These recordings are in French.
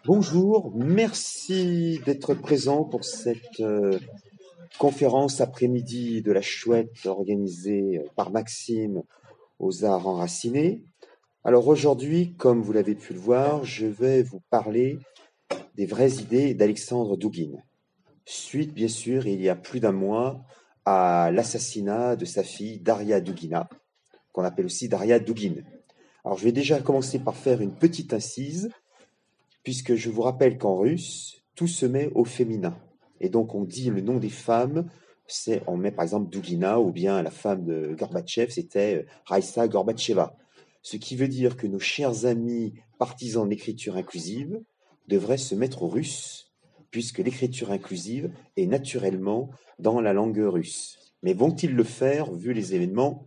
Bonjour, merci d'être présent pour cette conférence après-midi de la Chouette organisée par Maxime aux Arts Enracinés. Alors aujourd'hui, comme vous l'avez pu le voir, je vais vous parler des vraies idées d'Alexandre Douguine. Suite, bien sûr, il y a plus d'un mois, à l'assassinat de sa fille Daria Dugina, qu'on appelle aussi Daria Dugin. Alors je vais déjà commencer par faire une petite incise, puisque je vous rappelle qu'en russe, tout se met au féminin. Et donc on dit le nom des femmes, on met par exemple Dugina, ou bien la femme de Gorbatchev, c'était Raïssa Gorbatcheva. Ce qui veut dire que nos chers amis partisans de l'écriture inclusive devraient se mettre au russe, puisque l'écriture inclusive est naturellement dans la langue russe. Mais vont-ils le faire, vu les événements?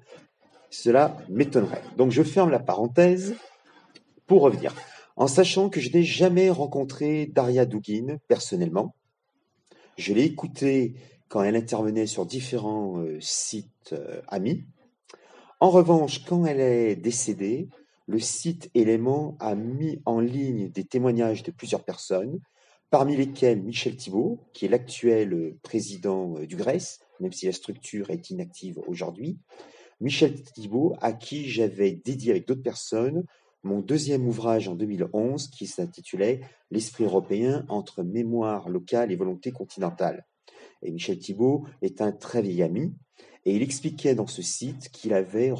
Cela m'étonnerait. Donc je ferme la parenthèse pour revenir. En sachant que je n'ai jamais rencontré Daria Dugin personnellement, je l'ai écoutée quand elle intervenait sur différents sites amis. En revanche, quand elle est décédée, le site Élément a mis en ligne des témoignages de plusieurs personnes, parmi lesquelles Michel Thibault, qui est l'actuel président du Grèce, même si la structure est inactive aujourd'hui. Michel Thibault, à qui j'avais dédié avec d'autres personnes mon deuxième ouvrage en 2011 qui s'intitulait L'esprit européen entre mémoire locale et volonté continentale. Et Michel Thibault est un très vieil ami et il expliquait dans ce site qu'il avait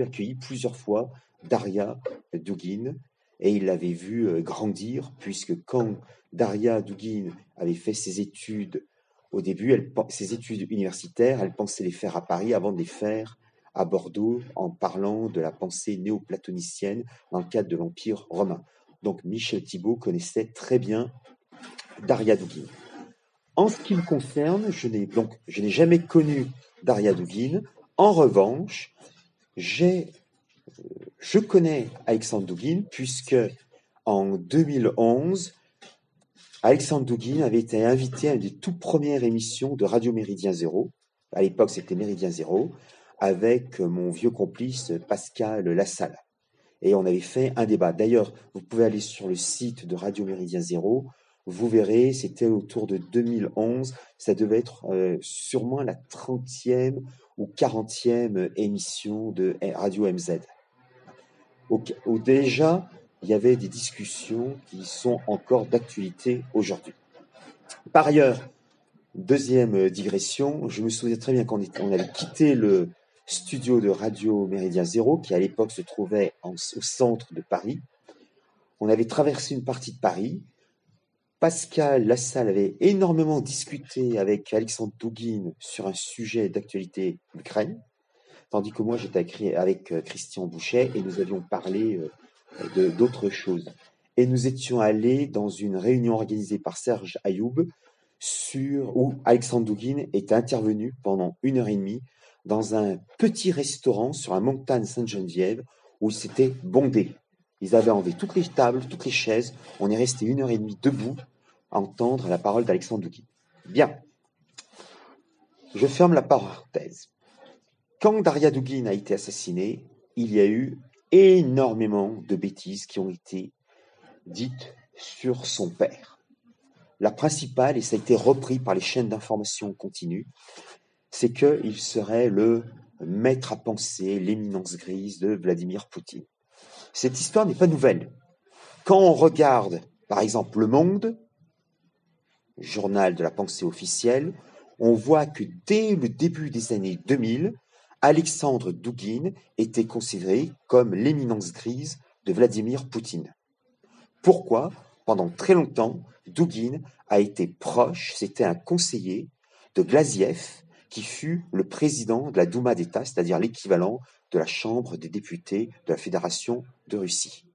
accueilli plusieurs fois Daria Dugin et il l'avait vu grandir, puisque quand Daria Dugin avait fait ses études au début, ses études universitaires, elle pensait les faire à Paris avant de les faire à Bordeaux en parlant de la pensée néoplatonicienne dans le cadre de l'Empire romain. Donc Michel Thibault connaissait très bien Daria Dugin. En ce qui me concerne, je n'ai jamais connu Daria Dugin. En revanche, je connais Alexandre Douguin, puisque en 2011, Alexandre Douguin avait été invité à une des toutes premières émissions de Radio Méridien Zéro. À l'époque, c'était Méridien Zéro, avec mon vieux complice Pascal Lassalle. Et on avait fait un débat. D'ailleurs, vous pouvez aller sur le site de Radio Méridien Zéro, vous verrez, c'était autour de 2011, ça devait être sûrement la 30e ou 40e émission de Radio MZ. Où déjà, il y avait des discussions qui sont encore d'actualité aujourd'hui. Par ailleurs, deuxième digression, je me souviens très bien qu'on avait quitté le studio de Radio Méridien Zéro, qui à l'époque se trouvait au centre de Paris. On avait traversé une partie de Paris. Pascal Lassalle avait énormément discuté avec Alexandre Douguin sur un sujet d'actualité d'Ukraine, tandis que moi j'étais avec Christian Bouchet et nous avions parlé d'autres choses. Et nous étions allés dans une réunion organisée par Serge Ayoub où Alexandre Douguin était intervenu pendant 1h30 dans un petit restaurant sur la montagne Sainte-Geneviève où c'était bondé. Ils avaient enlevé toutes les tables, toutes les chaises. On est resté 1h30 debout à entendre la parole d'Alexandre Douguin. Bien. Je ferme la parenthèse. Quand Daria Dugin a été assassinée, il y a eu énormément de bêtises qui ont été dites sur son père. La principale, et ça a été repris par les chaînes d'information continue, c'est qu'il serait le maître à penser, l'éminence grise de Vladimir Poutine. Cette histoire n'est pas nouvelle. Quand on regarde, par exemple, Le Monde, journal de la pensée officielle, on voit que dès le début des années 2000, Alexandre Douguin était considéré comme l'éminence grise de Vladimir Poutine. Pourquoi? Pendant très longtemps, Douguin a été proche, c'était un conseiller de Glaziev, qui fut le président de la Douma d'État, c'est-à-dire l'équivalent de la Chambre des députés de la Fédération de Russie.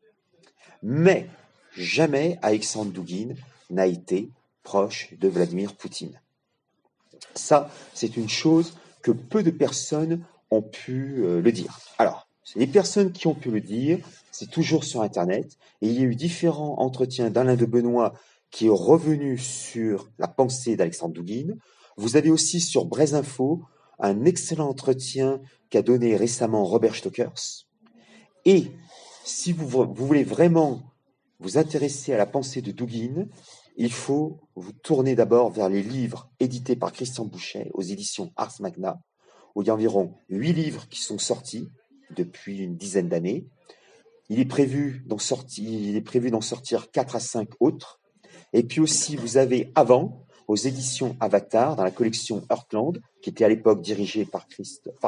Mais jamais Alexandre Douguin n'a été proche de Vladimir Poutine. Ça, c'est une chose que peu de personnes ont pu le dire. Alors, les personnes qui ont pu le dire, c'est toujours sur Internet, et il y a eu différents entretiens d'Alain de Benoît qui est revenu sur la pensée d'Alexandre Douguin. Vous avez aussi sur Brésinfo un excellent entretien qu'a donné récemment Robert Stokers. Et si vous voulez vraiment vous intéresser à la pensée de Douguine, il faut vous tourner d'abord vers les livres édités par Christian Bouchet aux éditions Ars Magna, où il y a environ 8 livres qui sont sortis depuis une dizaine d'années. Il est prévu d'en sortir 4 à 5 autres. Et puis aussi, vous avez avant, aux éditions Avatar, dans la collection Heartland, qui était à l'époque dirigée par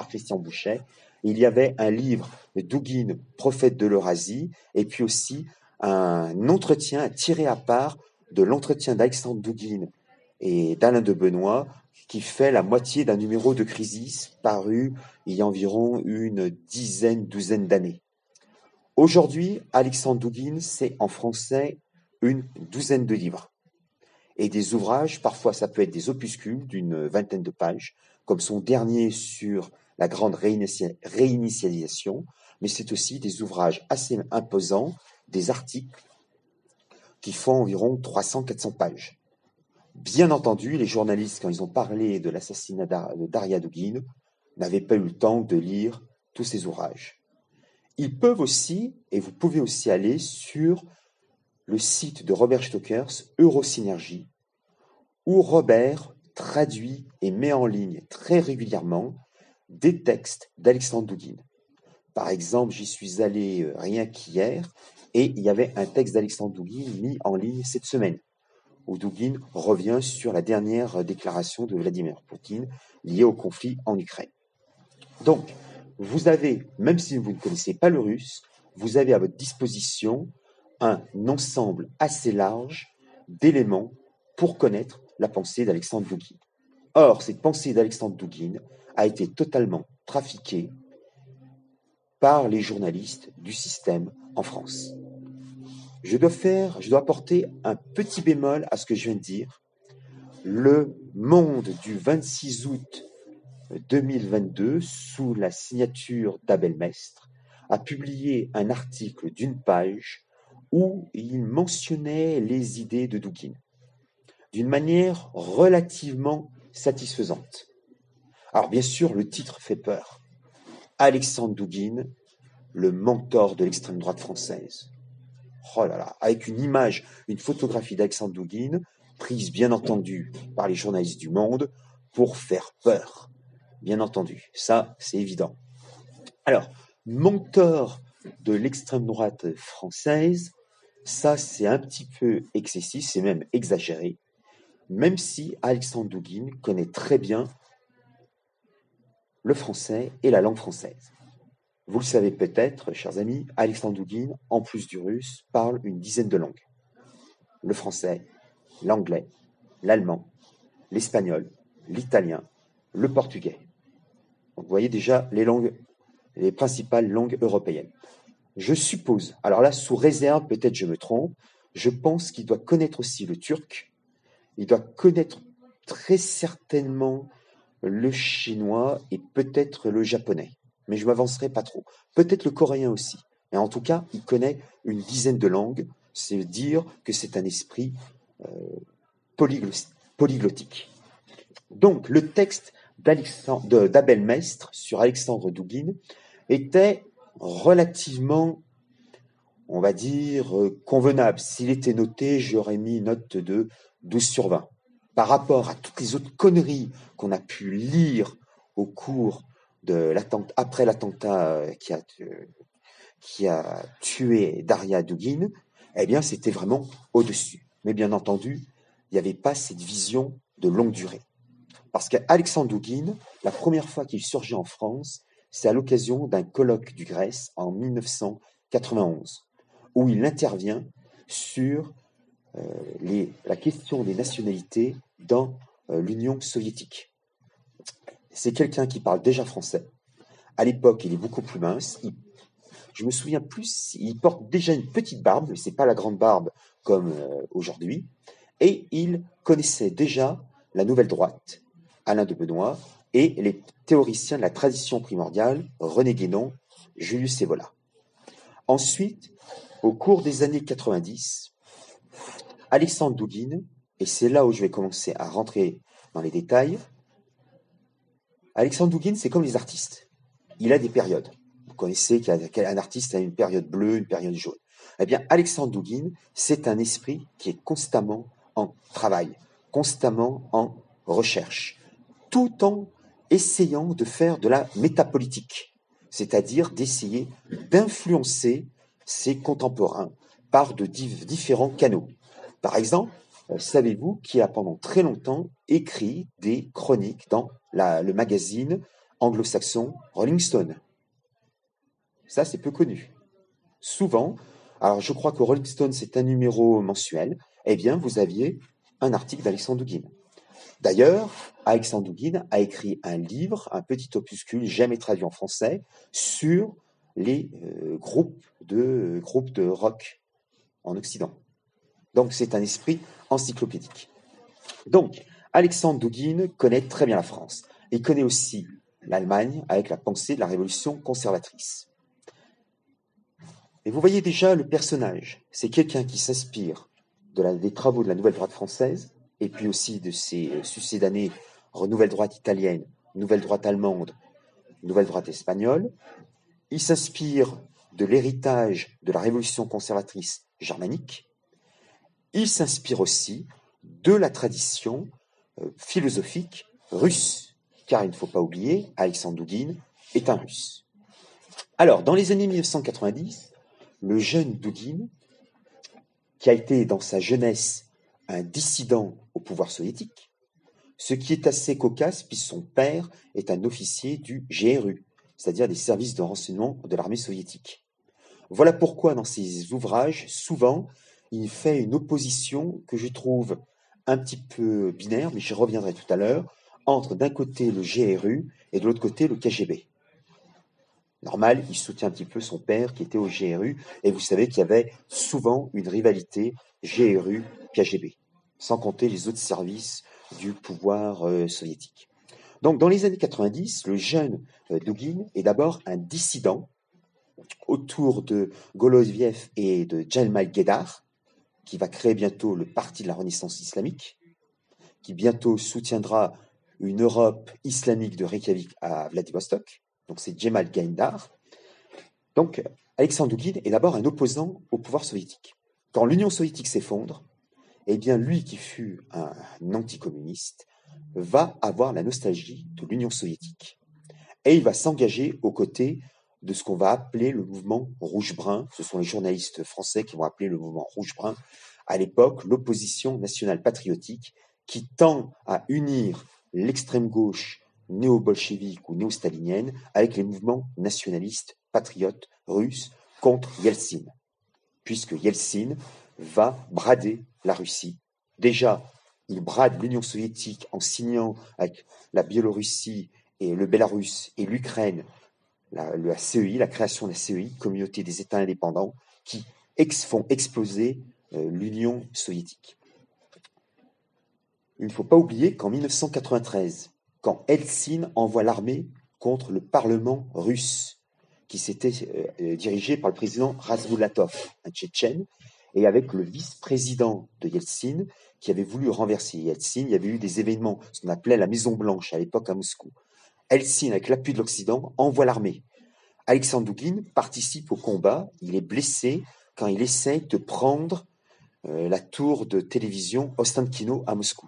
Christian Bouchet, il y avait un livre de Douguine, prophète de l'Eurasie, et puis aussi un entretien tiré à part de l'entretien d'Alexandre Douguine et d'Alain de Benoît, qui fait la moitié d'un numéro de Crisis paru il y a environ une douzaine d'années. Aujourd'hui, Alexandre Douguine, c'est en français une douzaine de livres. Et des ouvrages, parfois ça peut être des opuscules d'une vingtaine de pages, comme son dernier sur la grande réinitialisation, mais c'est aussi des ouvrages assez imposants, des articles qui font environ 300-400 pages. Bien entendu, les journalistes, quand ils ont parlé de l'assassinat de Daria Douguine, n'avaient pas eu le temps de lire tous ces ouvrages. Ils peuvent aussi, et vous pouvez aussi aller sur le site de Robert Stokers, Eurosynergie, où Robert traduit et met en ligne très régulièrement des textes d'Alexandre Douguine. Par exemple, j'y suis allé rien qu'hier, et il y avait un texte d'Alexandre Douguine mis en ligne cette semaine, où Douguine revient sur la dernière déclaration de Vladimir Poutine liée au conflit en Ukraine. Donc, vous avez, même si vous ne connaissez pas le russe, vous avez à votre disposition un ensemble assez large d'éléments pour connaître la pensée d'Alexandre Douguine. Or, cette pensée d'Alexandre Douguine a été totalement trafiquée par les journalistes du système en France. Je dois apporter un petit bémol à ce que je viens de dire. Le Monde du 26 août 2022, sous la signature d'Abel Mestre, a publié un article d'une page où il mentionnait les idées de Douguine d'une manière relativement satisfaisante. Alors bien sûr, le titre fait peur. Alexandre Douguine, le mentor de l'extrême droite française. Oh là là, avec une image, une photographie d'Alexandre Douguine, prise bien entendu par les journalistes du Monde pour faire peur. Bien entendu, ça c'est évident. Alors, mentor de l'extrême droite française, ça c'est un petit peu excessif, c'est même exagéré, même si Alexandre Douguine connaît très bien le français et la langue française. Vous le savez peut-être, chers amis, Alexandre Douguine, en plus du russe, parle une dizaine de langues. Le français, l'anglais, l'allemand, l'espagnol, l'italien, le portugais. Donc vous voyez déjà les principales langues européennes. Je suppose, alors là, sous réserve, peut-être je me trompe, je pense qu'il doit connaître aussi le turc, il doit connaître très certainement le chinois et peut-être le japonais. Mais je ne m'avancerai pas trop. Peut-être le coréen aussi. Mais en tout cas, il connaît une dizaine de langues. C'est dire que c'est un esprit polyglottique. Donc, le texte d'Abel Mestre sur Alexandre Douguine était relativement, on va dire, convenable. S'il était noté, j'aurais mis une note de 12 sur 20. Par rapport à toutes les autres conneries qu'on a pu lire au cours de après l'attentat qui a tué Daria Douguine, eh bien, c'était vraiment au-dessus. Mais bien entendu, il n'y avait pas cette vision de longue durée. Parce qu'Alexandre Douguine, la première fois qu'il surgit en France, c'est à l'occasion d'un colloque du Grèce en 1991, où il intervient sur la question des nationalités dans l'Union soviétique. C'est quelqu'un qui parle déjà français. À l'époque, il est beaucoup plus mince. Je me souviens plus, il porte déjà une petite barbe, mais c'est pas la grande barbe comme aujourd'hui. Et il connaissait déjà la nouvelle droite, Alain de Benoît, et les théoriciens de la tradition primordiale, René Guénon, Julius Evola. Ensuite, au cours des années 90, Alexandre Douguine, et c'est là où je vais commencer à rentrer dans les détails, Alexandre Douguine, c'est comme les artistes. Il a des périodes. Vous connaissez qu'un artiste a une période bleue, une période jaune. Eh bien, Alexandre Douguine, c'est un esprit qui est constamment en travail, constamment en recherche, tout en essayant de faire de la métapolitique, c'est-à-dire d'essayer d'influencer ses contemporains par de différents canaux. Par exemple, savez-vous qui a pendant très longtemps écrit des chroniques dans le magazine anglo-saxon Rolling Stone? Ça, c'est peu connu. Souvent, alors je crois que Rolling Stone, c'est un numéro mensuel, eh bien, vous aviez un article d'Alexandre Douguine. D'ailleurs, Alexandre Douguine a écrit un livre, un petit opuscule jamais traduit en français, sur les groupes de rock en Occident. Donc, c'est un esprit encyclopédique. Donc, Alexandre Douguine connaît très bien la France. Il connaît aussi l'Allemagne avec la pensée de la révolution conservatrice. Et vous voyez déjà le personnage. C'est quelqu'un qui s'inspire des travaux de la Nouvelle Droite française, et puis aussi de ses succédanées Nouvelle Droite italienne, Nouvelle Droite allemande, Nouvelle Droite espagnole. Il s'inspire de l'héritage de la révolution conservatrice germanique. Il s'inspire aussi de la tradition philosophique russe, car il ne faut pas oublier, Alexandre Douguine est un Russe. Alors, dans les années 1990, le jeune Douguine, qui a été dans sa jeunesse un dissident au pouvoir soviétique, ce qui est assez cocasse puisque son père est un officier du GRU, c'est-à-dire des services de renseignement de l'armée soviétique. Voilà pourquoi dans ses ouvrages, souvent, il fait une opposition que je trouve un petit peu binaire, mais j'y reviendrai tout à l'heure, entre d'un côté le GRU et de l'autre côté le KGB. Normal, il soutient un petit peu son père qui était au GRU, et vous savez qu'il y avait souvent une rivalité GRU-KGB, sans compter les autres services du pouvoir soviétique. Donc dans les années 90, le jeune Douguine est d'abord un dissident autour de Goloviev et de Djalmal Guedar, qui va créer bientôt le Parti de la Renaissance islamique, qui bientôt soutiendra une Europe islamique de Reykjavik à Vladivostok. Donc c'est Djemal Guedar. Donc Alexandre Douguine est d'abord un opposant au pouvoir soviétique. Quand l'Union soviétique s'effondre, eh bien lui qui fut un anticommuniste va avoir la nostalgie de l'Union soviétique. Et il va s'engager aux côtés de ce qu'on va appeler le mouvement rouge-brun. Ce sont les journalistes français qui vont appeler le mouvement rouge-brun, à l'époque l'opposition nationale patriotique, qui tend à unir l'extrême gauche néo-bolchevique ou néo-stalinienne avec les mouvements nationalistes patriotes russes contre Yeltsin, puisque Yeltsin va brader la Russie. Déjà, il brade l'Union soviétique en signant avec la Biélorussie et le Bélarus et l'Ukraine la CEI, la création de la CEI, Communauté des États indépendants, qui font exploser l'Union soviétique. Il ne faut pas oublier qu'en 1993, quand Helsinki envoie l'armée contre le Parlement russe, qui s'était dirigé par le président Razmulatov, un Tchétchène, et avec le vice-président de Yeltsin, qui avait voulu renverser Yeltsin. Il y avait eu des événements, ce qu'on appelait la Maison Blanche à l'époque à Moscou. Helsinki, avec l'appui de l'Occident, envoie l'armée. Alexandre Douguine participe au combat, il est blessé quand il essaye de prendre la tour de télévision Ostankino à Moscou.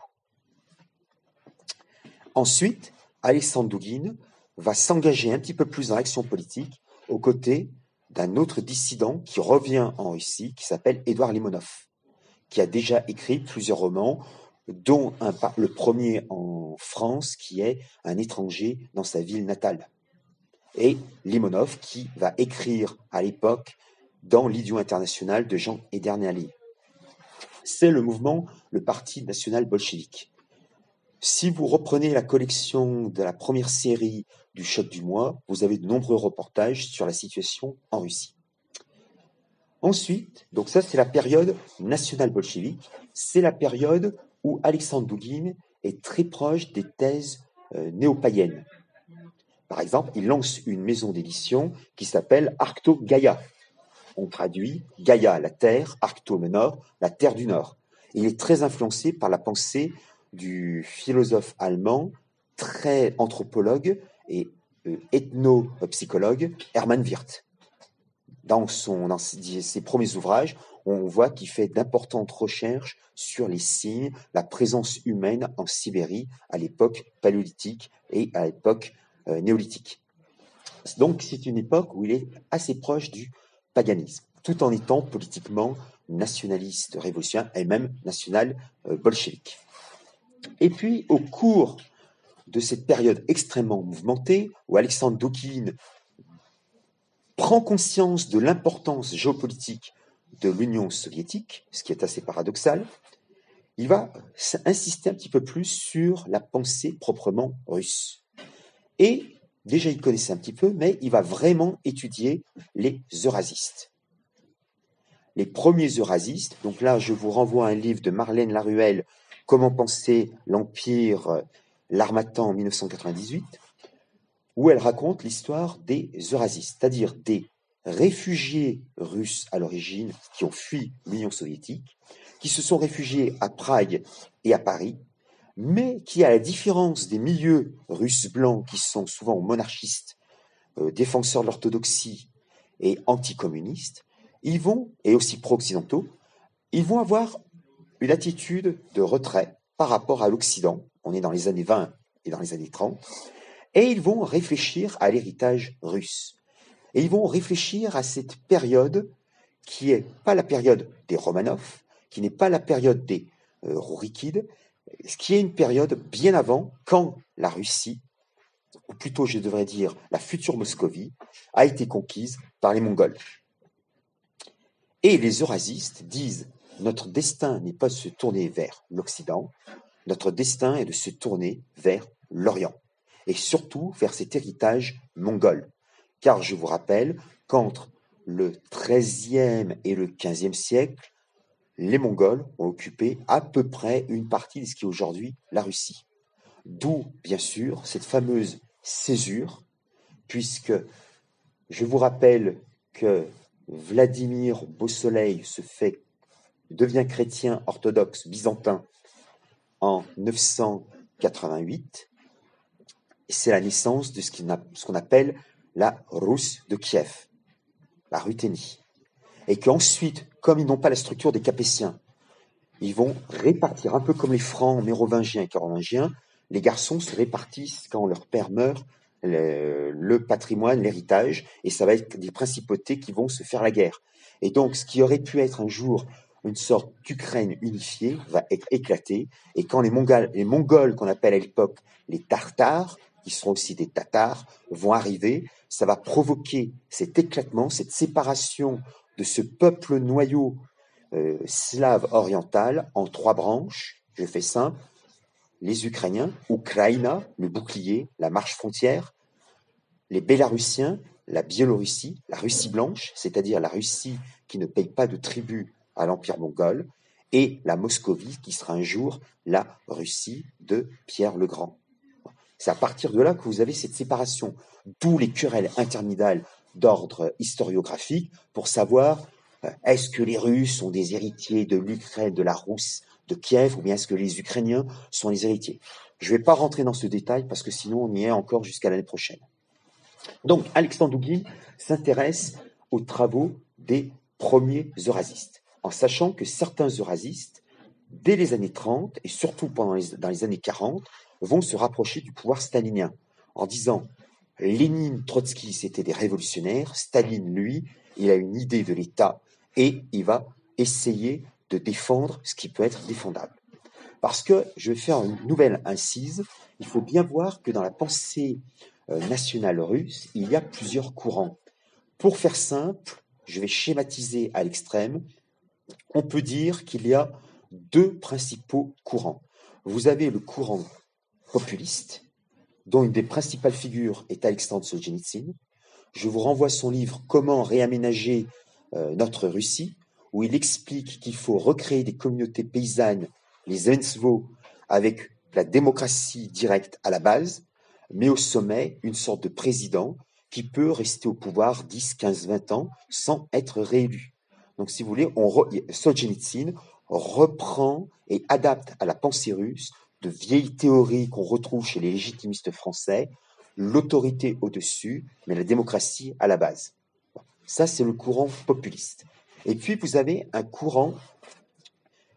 Ensuite, Alexandre Douguine va s'engager un petit peu plus dans l'action politique aux côtés d'un autre dissident qui revient en Russie, qui s'appelle Édouard Limonov, qui a déjà écrit plusieurs romans, dont le premier en France, qui est Un étranger dans sa ville natale. Et Limonov, qui va écrire à l'époque dans l'Idiot international de Jean Edernali. C'est le mouvement, le Parti national bolchevique. Si vous reprenez la collection de la première série du Choc du mois, vous avez de nombreux reportages sur la situation en Russie. Ensuite, donc ça c'est la période nationale bolchevique, c'est la période où Alexandre Douguine est très proche des thèses néo-païennes. Par exemple, il lance une maison d'édition qui s'appelle Arcto Gaia. On traduit Gaïa, la Terre, Arcto, le Nord, la Terre du Nord. Il est très influencé par la pensée du philosophe allemand, très anthropologue et ethnopsychologue, Hermann Wirth. dans ses premiers ouvrages, on voit qu'il fait d'importantes recherches sur les signes, la présence humaine en Sibérie à l'époque paléolithique et à l'époque néolithique. Donc c'est une époque où il est assez proche du paganisme, tout en étant politiquement nationaliste révolutionnaire et même national bolchevique. Et puis au cours de cette période extrêmement mouvementée, où Alexandre Doukhine prend conscience de l'importance géopolitique de l'Union soviétique, ce qui est assez paradoxal, il va insister un petit peu plus sur la pensée proprement russe. Et déjà, il connaissait un petit peu, mais il va vraiment étudier les eurasistes. Les premiers eurasistes, donc là, je vous renvoie à un livre de Marlène Laruelle, Comment penser l'Empire, l'Harmattan en 1998, où elle raconte l'histoire des eurasistes, c'est-à-dire des réfugiés russes à l'origine qui ont fui l'Union soviétique, qui se sont réfugiés à Prague et à Paris, mais qui, à la différence des milieux russes blancs qui sont souvent monarchistes, défenseurs de l'orthodoxie et anticommunistes, et aussi pro-occidentaux, ils vont avoir une attitude de retrait par rapport à l'Occident. On est dans les années 20 et dans les années 30, et ils vont réfléchir à l'héritage russe. Et ils vont réfléchir à cette période qui n'est pas la période des Romanov, qui n'est pas la période des Rourikides, ce qui est une période bien avant, quand la Russie, ou plutôt je devrais dire la future Moscovie, a été conquise par les Mongols. Et les eurasistes disent « Notre destin n'est pas de se tourner vers l'Occident, notre destin est de se tourner vers l'Orient, et surtout vers cet héritage mongol. » Car je vous rappelle qu'entre le XIIIe et le XVe siècle, les Mongols ont occupé à peu près une partie de ce qui est aujourd'hui la Russie. D'où, bien sûr, cette fameuse césure, puisque je vous rappelle que Vladimir Beausoleil devient chrétien orthodoxe byzantin en 988. C'est la naissance de ce qu'on appelle la Russe de Kiev, la Ruthénie. Et qu'ensuite, comme ils n'ont pas la structure des Capétiens, ils vont répartir, un peu comme les Francs mérovingiens et carolingiens, les garçons se répartissent quand leur père meurt, le patrimoine, l'héritage, et ça va être des principautés qui vont se faire la guerre. Et donc, ce qui aurait pu être un jour une sorte d'Ukraine unifiée va être éclaté, et quand les Mongols qu'on appelle à l'époque les Tartares, qui seront aussi des Tatars, vont arriver, ça va provoquer cet éclatement, cette séparation de ce peuple noyau slave oriental en trois branches. Je fais simple: les Ukrainiens, Ukraina, le bouclier, la marche frontière; les Bélarussiens, la Biélorussie, la Russie blanche, c'est-à-dire la Russie qui ne paye pas de tribut à l'Empire mongol, et la Moscovie qui sera un jour la Russie de Pierre le Grand. C'est à partir de là que vous avez cette séparation, d'où les querelles interminable d'ordre historiographique pour savoir est-ce que les Russes sont des héritiers de l'Ukraine, de la Rousse, de Kiev, ou bien est-ce que les Ukrainiens sont les héritiers. Je ne vais pas rentrer dans ce détail parce que sinon on y est encore jusqu'à l'année prochaine. Donc Alexandre Doukhine s'intéresse aux travaux des premiers eurasistes, en sachant que certains eurasistes, dès les années 30 et surtout dans les années 40, vont se rapprocher du pouvoir stalinien, en disant Lénine, Trotsky, c'était des révolutionnaires, Staline, lui, il a une idée de l'État et il va essayer de défendre ce qui peut être défendable. Parce que, je vais faire une nouvelle incise, il faut bien voir que dans la pensée nationale russe, il y a plusieurs courants. Pour faire simple, je vais schématiser à l'extrême, on peut dire qu'il y a deux principaux courants. Vous avez le courant populiste, dont une des principales figures est Alexandre Solzhenitsyn. Je vous renvoie son livre « Comment réaménager notre Russie », où il explique qu'il faut recréer des communautés paysannes, les Zemstvo, avec la démocratie directe à la base, mais au sommet, une sorte de président qui peut rester au pouvoir 10, 15, 20 ans sans être réélu. Donc, si vous voulez, Solzhenitsyn reprend et adapte à la pensée russe de vieilles théories qu'on retrouve chez les légitimistes français, l'autorité au-dessus, mais la démocratie à la base. Ça, c'est le courant populiste. Et puis, vous avez un courant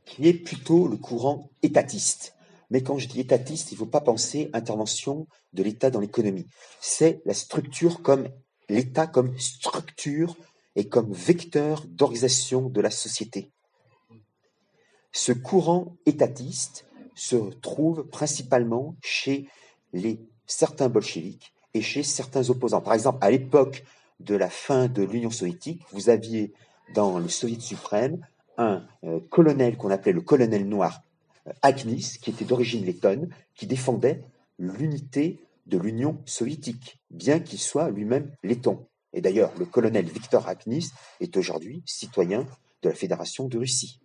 qui est plutôt le courant étatiste. Mais quand je dis étatiste, il ne faut pas penser intervention de l'État dans l'économie. C'est la structure comme l'État comme structure et comme vecteur d'organisation de la société. Ce courant étatiste se trouve principalement chez certains bolcheviks et chez certains opposants. Par exemple, à l'époque de la fin de l'Union soviétique, vous aviez dans le Soviet suprême un colonel qu'on appelait le colonel noir Akhnis, qui était d'origine lettonne, qui défendait l'unité de l'Union soviétique, bien qu'il soit lui-même letton. Et d'ailleurs, le colonel Viktor Akhnis est aujourd'hui citoyen de la Fédération de Russie.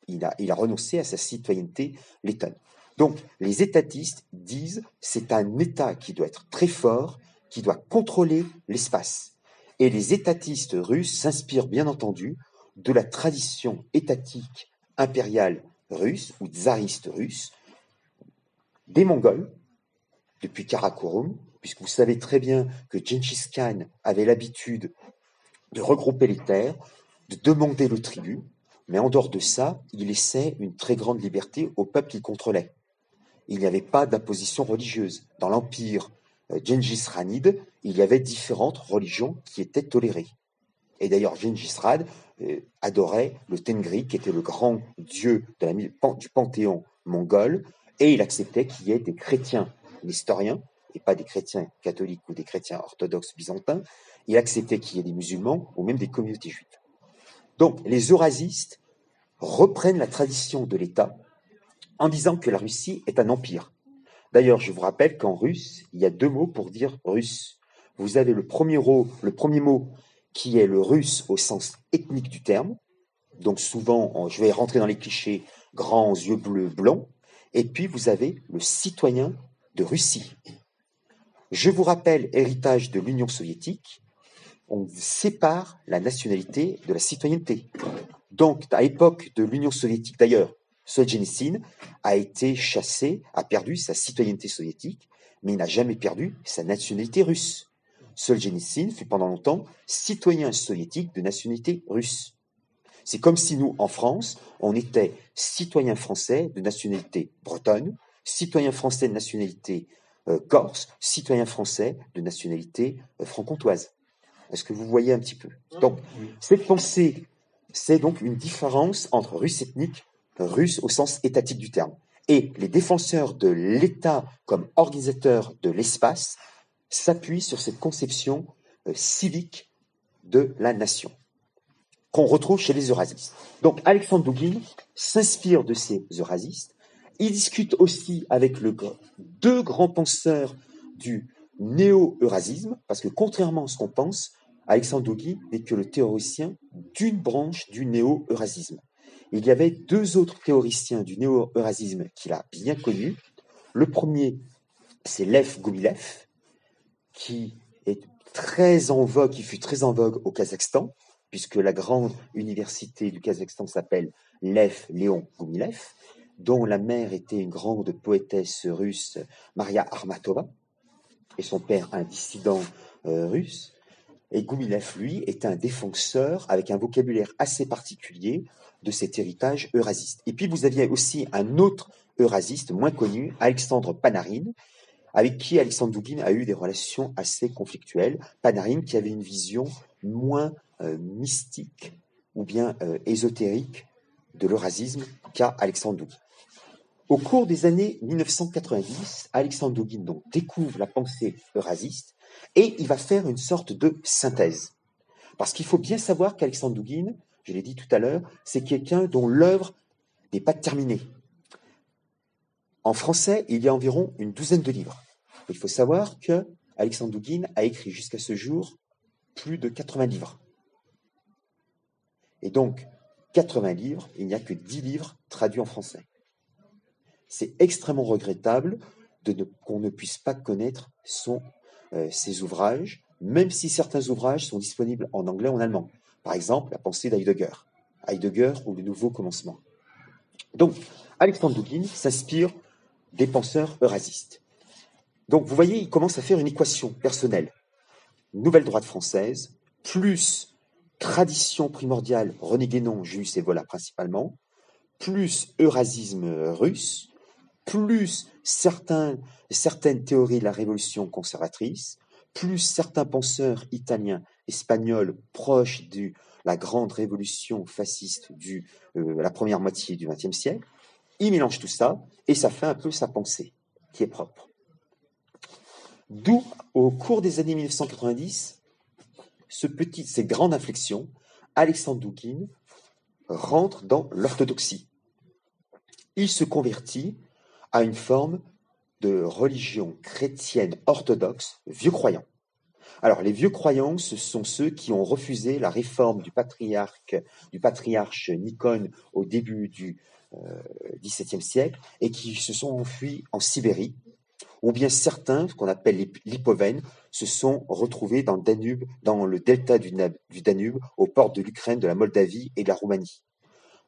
Il a renoncé à sa citoyenneté lettonne. Donc, les étatistes disent c'est un État qui doit être très fort, qui doit contrôler l'espace. Et les étatistes russes s'inspirent bien entendu de la tradition étatique impériale russe ou tsariste russe, des Mongols, depuis Karakorum, puisque vous savez très bien que Gengis Khan avait l'habitude de regrouper les terres, de demander le tribut, mais en dehors de ça, il laissait une très grande liberté au peuple qu'il contrôlait. Il n'y avait pas d'imposition religieuse. Dans l'empire Gengis Khanide, il y avait différentes religions qui étaient tolérées. Et d'ailleurs, Gengis Khan adorait le Tengri, qui était le grand dieu du panthéon mongol, et il acceptait qu'il y ait des chrétiens nestoriens, et pas des chrétiens catholiques ou des chrétiens orthodoxes byzantins. Il acceptait qu'il y ait des musulmans ou même des communautés juives. Donc, les eurasistes reprennent la tradition de l'État en disant que la Russie est un empire. D'ailleurs, je vous rappelle qu'en russe, il y a deux mots pour dire russe. Vous avez le premier mot qui est le russe au sens ethnique du terme. Donc souvent, je vais rentrer dans les clichés, grands yeux bleus blancs. Et puis vous avez le citoyen de Russie. Je vous rappelle, héritage de l'Union soviétique, on sépare la nationalité de la citoyenneté. Donc, à l'époque de l'Union soviétique, d'ailleurs, Solzhenitsyn a été chassé, a perdu sa citoyenneté soviétique, mais il n'a jamais perdu sa nationalité russe. Solzhenitsyn fut pendant longtemps citoyen soviétique de nationalité russe. C'est comme si nous, en France, on était citoyen français de nationalité bretonne, citoyen français de nationalité corse, citoyen français de nationalité franc-comtoise. Est-ce que vous voyez un petit peu? Donc, cette pensée, c'est donc une différence entre russe ethnique, russe au sens étatique du terme. Et les défenseurs de l'État comme organisateur de l'espace s'appuient sur cette conception civique de la nation qu'on retrouve chez les eurasistes. Donc, Alexandre Douguine s'inspire de ces eurasistes. Il discute aussi avec deux grands penseurs du néo-eurasisme, parce que contrairement à ce qu'on pense, Alexandre Douguine n'est que le théoricien d'une branche du néo-eurasisme. Il y avait deux autres théoriciens du néo-eurasisme qu'il a bien connus. Le premier, c'est Lev Goumilev, qui est très en vogue, qui fut très en vogue au Kazakhstan, puisque la grande université du Kazakhstan s'appelle Lev Léon Goumilev, dont la mère était une grande poétesse russe, Maria Armatova, et son père un dissident russe. Et Goumilev, lui, est un défenseur avec un vocabulaire assez particulier de cet héritage eurasiste. Et puis vous aviez aussi un autre eurasiste moins connu, Alexandre Panarin, avec qui Alexandre Douguine a eu des relations assez conflictuelles. Panarin qui avait une vision moins mystique ou bien ésotérique de l'eurasisme qu'a Alexandre Douguine. Au cours des années 1990, Alexandre Douguine donc découvre la pensée eurasiste et il va faire une sorte de synthèse. Parce qu'il faut bien savoir qu'Alexandre Douguine, je l'ai dit tout à l'heure, c'est quelqu'un dont l'œuvre n'est pas terminée. En français, il y a environ une douzaine de livres. Il faut savoir que Alexandre Douguine a écrit jusqu'à ce jour plus de 80 livres. Et donc, 80 livres, il n'y a que 10 livres traduits en français. C'est extrêmement regrettable qu'on ne puisse pas connaître ses ouvrages, même si certains ouvrages sont disponibles en anglais ou en allemand. Par exemple, la pensée Heidegger ou le nouveau commencement. Donc, Alexandre Douguine s'inspire des penseurs eurasistes. Donc, vous voyez, il commence à faire une équation personnelle. Nouvelle droite française plus tradition primordiale, René Guénon, Jus et Vola principalement, plus eurasisme russe, plus certaines théories de la révolution conservatrice, plus certains penseurs italiens, espagnols proches de la grande révolution fasciste de la première moitié du XXe siècle. Il mélange tout ça et ça fait un peu sa pensée qui est propre. D'où, au cours des années 1990, ces grandes inflexions, Alexandre Douguine rentre dans l'orthodoxie. Il se convertit à une forme de religion chrétienne orthodoxe, vieux croyants. Alors, les vieux croyants, ce sont ceux qui ont refusé la réforme du patriarche Nikon au début du XVIIe siècle et qui se sont enfuis en Sibérie, ou bien certains, ce qu'on appelle les lipovènes, se sont retrouvés dans le delta du Danube, aux portes de l'Ukraine, de la Moldavie et de la Roumanie.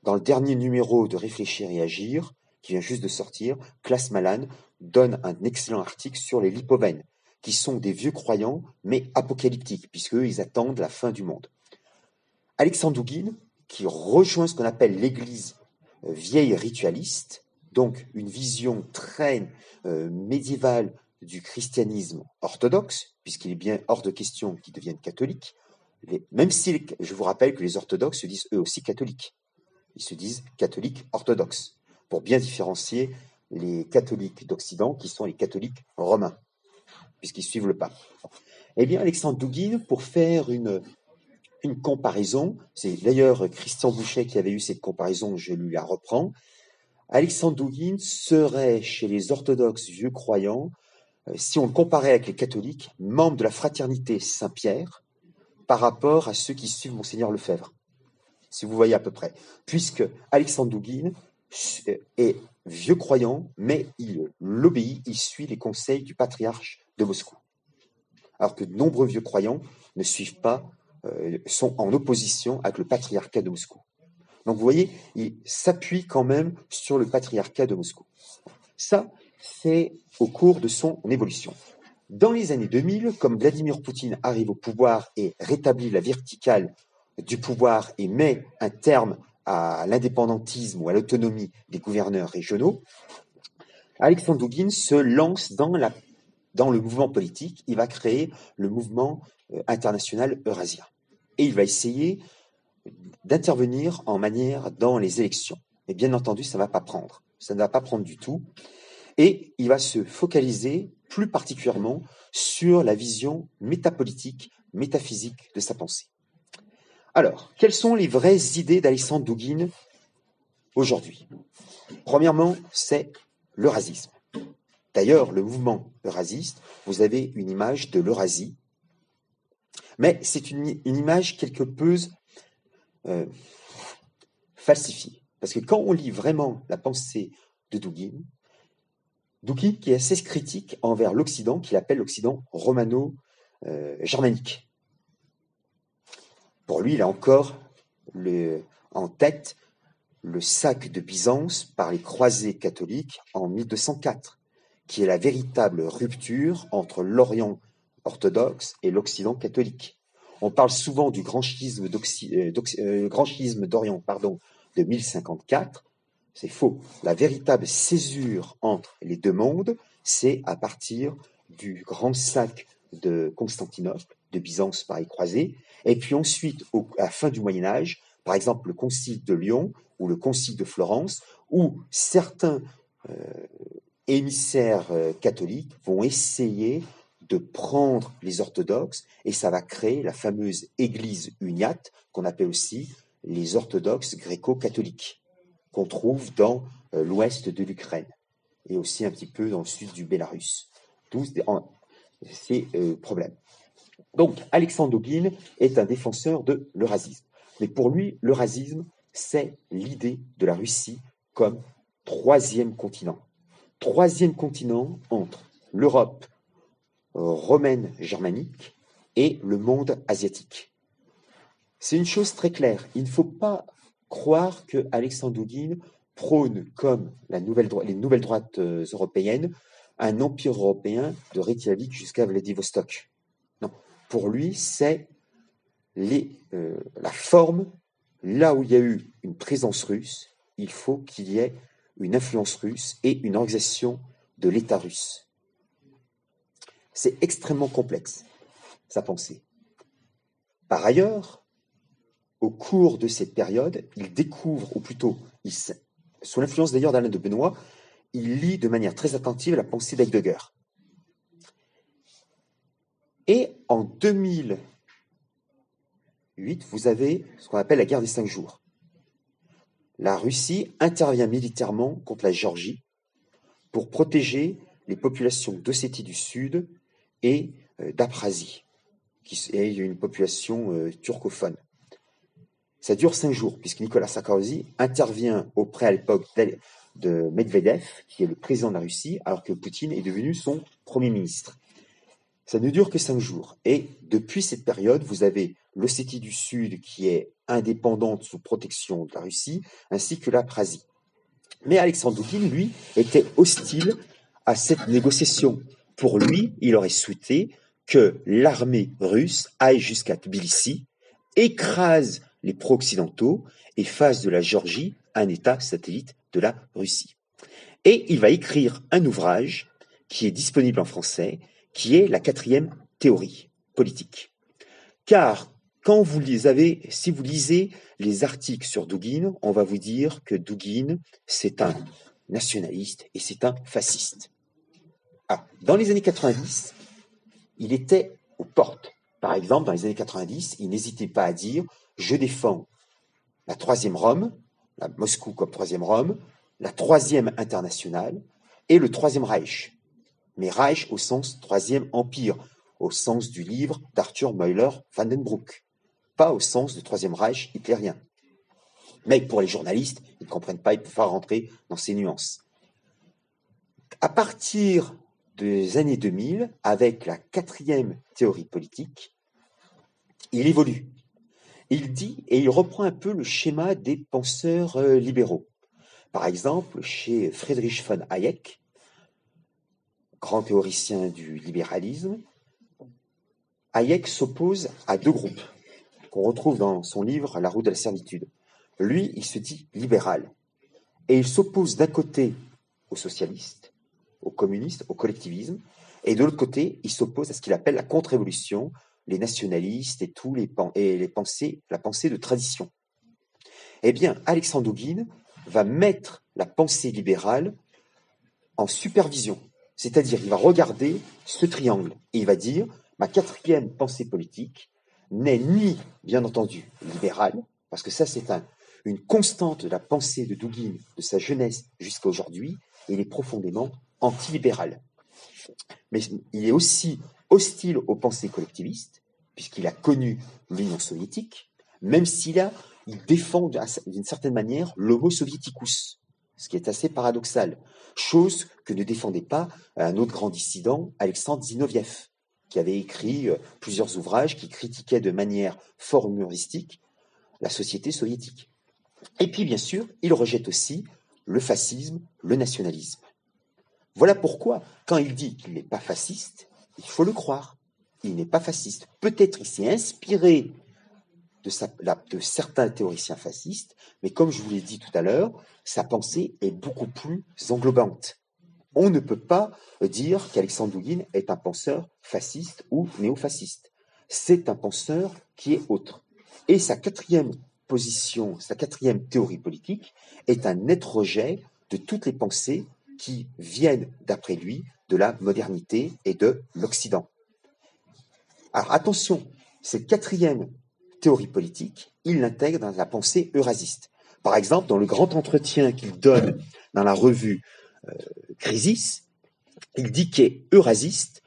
Dans le dernier numéro de Réfléchir et Agir, qui vient juste de sortir, Klaas Malan donne un excellent article sur les lipovènes, qui sont des vieux croyants, mais apocalyptiques, puisqu'eux, ils attendent la fin du monde. Alexandre Douguine, qui rejoint ce qu'on appelle l'Église vieille ritualiste, donc une vision très médiévale du christianisme orthodoxe, puisqu'il est bien hors de question qu'ils deviennent catholiques, même si je vous rappelle que les orthodoxes se disent eux aussi catholiques. Ils se disent catholiques orthodoxes, pour bien différencier les catholiques d'Occident, qui sont les catholiques romains, puisqu'ils suivent le pape. Eh bien, Alexandre Douguine, pour faire une comparaison, c'est d'ailleurs Christian Bouchet qui avait eu cette comparaison, je lui la reprends. Alexandre Douguine serait, chez les orthodoxes vieux croyants, si on le comparait avec les catholiques, membre de la fraternité Saint-Pierre par rapport à ceux qui suivent Monseigneur Lefebvre, si vous voyez à peu près. Puisque Alexandre Douguine est vieux croyant, mais il l'obéit, il suit les conseils du patriarche de Moscou. Alors que de nombreux vieux croyants ne suivent pas, sont en opposition avec le patriarcat de Moscou. Donc vous voyez, il s'appuie quand même sur le patriarcat de Moscou. Ça, c'est au cours de son évolution. Dans les années 2000, comme Vladimir Poutine arrive au pouvoir et rétablit la verticale du pouvoir et met un terme à l'indépendantisme ou à l'autonomie des gouverneurs régionaux, Alexandre Douguine se lance dans le mouvement politique. Il va créer le mouvement international eurasien. Et il va essayer d'intervenir dans les élections. Et bien entendu, ça ne va pas prendre. Ça ne va pas prendre du tout. Et il va se focaliser plus particulièrement sur la vision métapolitique, métaphysique de sa pensée. Alors, quelles sont les vraies idées d'Alexandre Douguine aujourd'hui? Premièrement, c'est l'eurasisme. D'ailleurs, le mouvement eurasiste, vous avez une image de l'Eurasie, mais c'est une image quelque peu falsifiée. Parce que quand on lit vraiment la pensée de Douguine qui est assez critique envers l'Occident, qu'il appelle l'Occident romano-germanique. Pour lui, il a encore en tête le sac de Byzance par les croisés catholiques en 1204, qui est la véritable rupture entre l'Orient orthodoxe et l'Occident catholique. On parle souvent du grand schisme d'Orient de 1054. C'est faux. La véritable césure entre les deux mondes, c'est à partir du grand sac de Constantinople, de Byzance par les croisés, et puis ensuite, à la fin du Moyen-Âge, par exemple le concile de Lyon ou le concile de Florence, où certains émissaires catholiques vont essayer de prendre les orthodoxes, et ça va créer la fameuse Église uniate, qu'on appelle aussi les orthodoxes gréco-catholiques, qu'on trouve dans l'ouest de l'Ukraine, et aussi un petit peu dans le sud du Bélarus. Tous ces problèmes. Donc, Alexandre Douguine est un défenseur de l'eurasisme. Mais pour lui, l'eurasisme, c'est l'idée de la Russie comme troisième continent. Troisième continent entre l'Europe romaine germanique et le monde asiatique. C'est une chose très claire. Il ne faut pas croire que Alexandre Douguine prône, comme les nouvelles droites européennes, un empire européen de Reykjavik jusqu'à Vladivostok. Non. Pour lui, c'est la forme, là où il y a eu une présence russe, il faut qu'il y ait une influence russe et une organisation de l'État russe. C'est extrêmement complexe, sa pensée. Par ailleurs, au cours de cette période, il découvre, ou plutôt, sous l'influence d'ailleurs d'Alain de Benoît, il lit de manière très attentive la pensée d'Heidegger. Et en 2008, vous avez ce qu'on appelle la guerre des 5 jours. La Russie intervient militairement contre la Géorgie pour protéger les populations d'Ossétie du Sud et d'Abkhazie, qui est une population turcophone. Ça dure 5 jours, puisque Nicolas Sarkozy intervient auprès à l'époque de Medvedev, qui est le président de la Russie, alors que Poutine est devenu son Premier ministre. Ça ne dure que 5 jours. Et depuis cette période, vous avez l'Ossétie du Sud qui est indépendante sous protection de la Russie, ainsi que l'Abkhazie. Mais Alexandre Douguine, lui, était hostile à cette négociation. Pour lui, il aurait souhaité que l'armée russe aille jusqu'à Tbilissi, écrase les pro-occidentaux et fasse de la Géorgie un État satellite de la Russie. Et il va écrire un ouvrage qui est disponible en français, qui est la 4e théorie politique. Car si vous lisez les articles sur Douguine, on va vous dire que Douguine, c'est un nationaliste et c'est un fasciste. Dans les années 90, il était aux portes. Par exemple, dans les années 90, il n'hésitait pas à dire « Je défends la 3e Rome, la Moscou comme 3e Rome, la 3e internationale et le 3e Reich. » Mais Reich au sens 3e empire, au sens du livre d'Arthur Meuler-Vandenbroek, pas au sens du 3e Reich hitlérien. Mais pour les journalistes, ils ne comprennent pas, ils ne peuvent pas rentrer dans ces nuances. À partir des années 2000, avec la 4e théorie politique, il évolue. Il dit, et il reprend un peu le schéma des penseurs libéraux. Par exemple, chez Friedrich von Hayek, grand théoricien du libéralisme, Hayek s'oppose à 2 groupes qu'on retrouve dans son livre La route de la servitude. Lui, il se dit libéral. Et il s'oppose d'un côté aux socialistes, aux communistes, au collectivisme, et de l'autre côté, il s'oppose à ce qu'il appelle la contre-révolution, les nationalistes et la pensée de tradition. Eh bien, Alexandre Douguine va mettre la pensée libérale en supervision. C'est-à-dire, il va regarder ce triangle et il va dire, ma 4e pensée politique n'est ni, bien entendu, libérale, parce que ça c'est une constante de la pensée de Douguine, de sa jeunesse jusqu'à aujourd'hui, et il est profondément antilibéral. Mais il est aussi hostile aux pensées collectivistes, puisqu'il a connu l'Union soviétique, même il défend d'une certaine manière l'homo soviéticus, ce qui est assez paradoxal, chose que ne défendait pas un autre grand dissident, Alexandre Zinoviev, qui avait écrit plusieurs ouvrages qui critiquaient de manière fort humoristique la société soviétique. Et puis, bien sûr, il rejette aussi le fascisme, le nationalisme. Voilà pourquoi, quand il dit qu'il n'est pas fasciste, il faut le croire. Il n'est pas fasciste. Peut-être il s'est inspiré de certains théoriciens fascistes, mais comme je vous l'ai dit tout à l'heure, sa pensée est beaucoup plus englobante. On ne peut pas dire qu'Alexandre Douguine est un penseur fasciste ou néofasciste. C'est un penseur qui est autre. Et sa 4e position, sa 4e théorie politique est un net rejet de toutes les pensées qui viennent, d'après lui, de la modernité et de l'Occident. Alors attention, cette 4e théorie politique, il l'intègre dans la pensée eurasiste. Par exemple, dans le grand entretien qu'il donne dans la revue Crisis, il dit qu'est eurasiste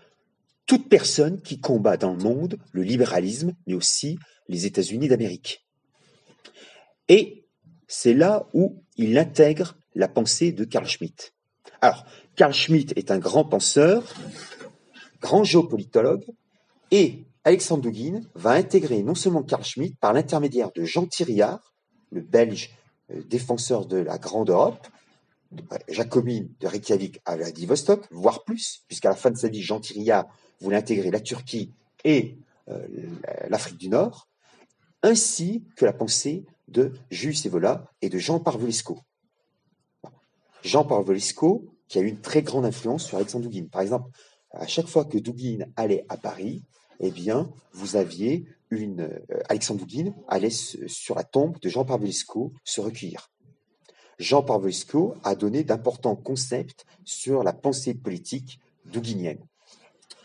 toute personne qui combat dans le monde le libéralisme, mais aussi les États-Unis d'Amérique. Et c'est là où il intègre la pensée de Carl Schmitt. Alors, Carl Schmitt est un grand penseur, grand géopolitologue, et Alexandre Douguine va intégrer non seulement Carl Schmitt par l'intermédiaire de Jean Thiriard, le Belge défenseur de la Grande Europe, Jacobine de Reykjavik à Vladivostok, voire plus, puisqu'à la fin de sa vie, Jean Thiriard voulait intégrer la Turquie et l'Afrique du Nord, ainsi que la pensée de Julius Evola et de Jean Parvulesco. Jean Parvulesco, qui a eu une très grande influence sur Alexandre Douguine. Par exemple, à chaque fois que Douguine allait à Paris, eh bien, vous aviez Alexandre Douguine allait sur la tombe de Jean Parvulesco se recueillir. Jean Parvulesco a donné d'importants concepts sur la pensée politique douguinienne.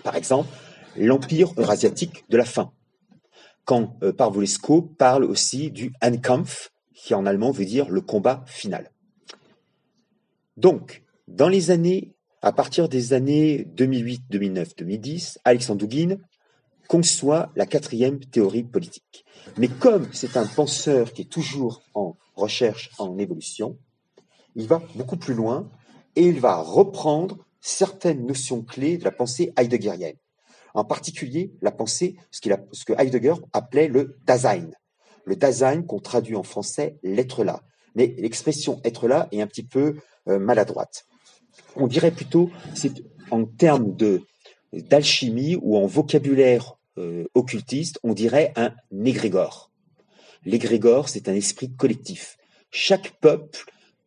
Par exemple, l'empire eurasiatique de la faim. Quand Parvulesco parle aussi du Endkampf, qui en allemand veut dire le combat final. Donc, à partir des années 2008, 2009, 2010, Alexandre Douguine conçoit la 4e théorie politique. Mais comme c'est un penseur qui est toujours en recherche, en évolution, il va beaucoup plus loin et il va reprendre certaines notions clés de la pensée heideggerienne. En particulier, la pensée, ce que Heidegger appelait le Dasein. Le Dasein qu'on traduit en français l'être là. Mais l'expression être là est un petit peu maladroite. On dirait plutôt, c'est en termes d'alchimie ou en vocabulaire occultiste, on dirait un égrégore. L'égrégore, c'est un esprit collectif. Chaque peuple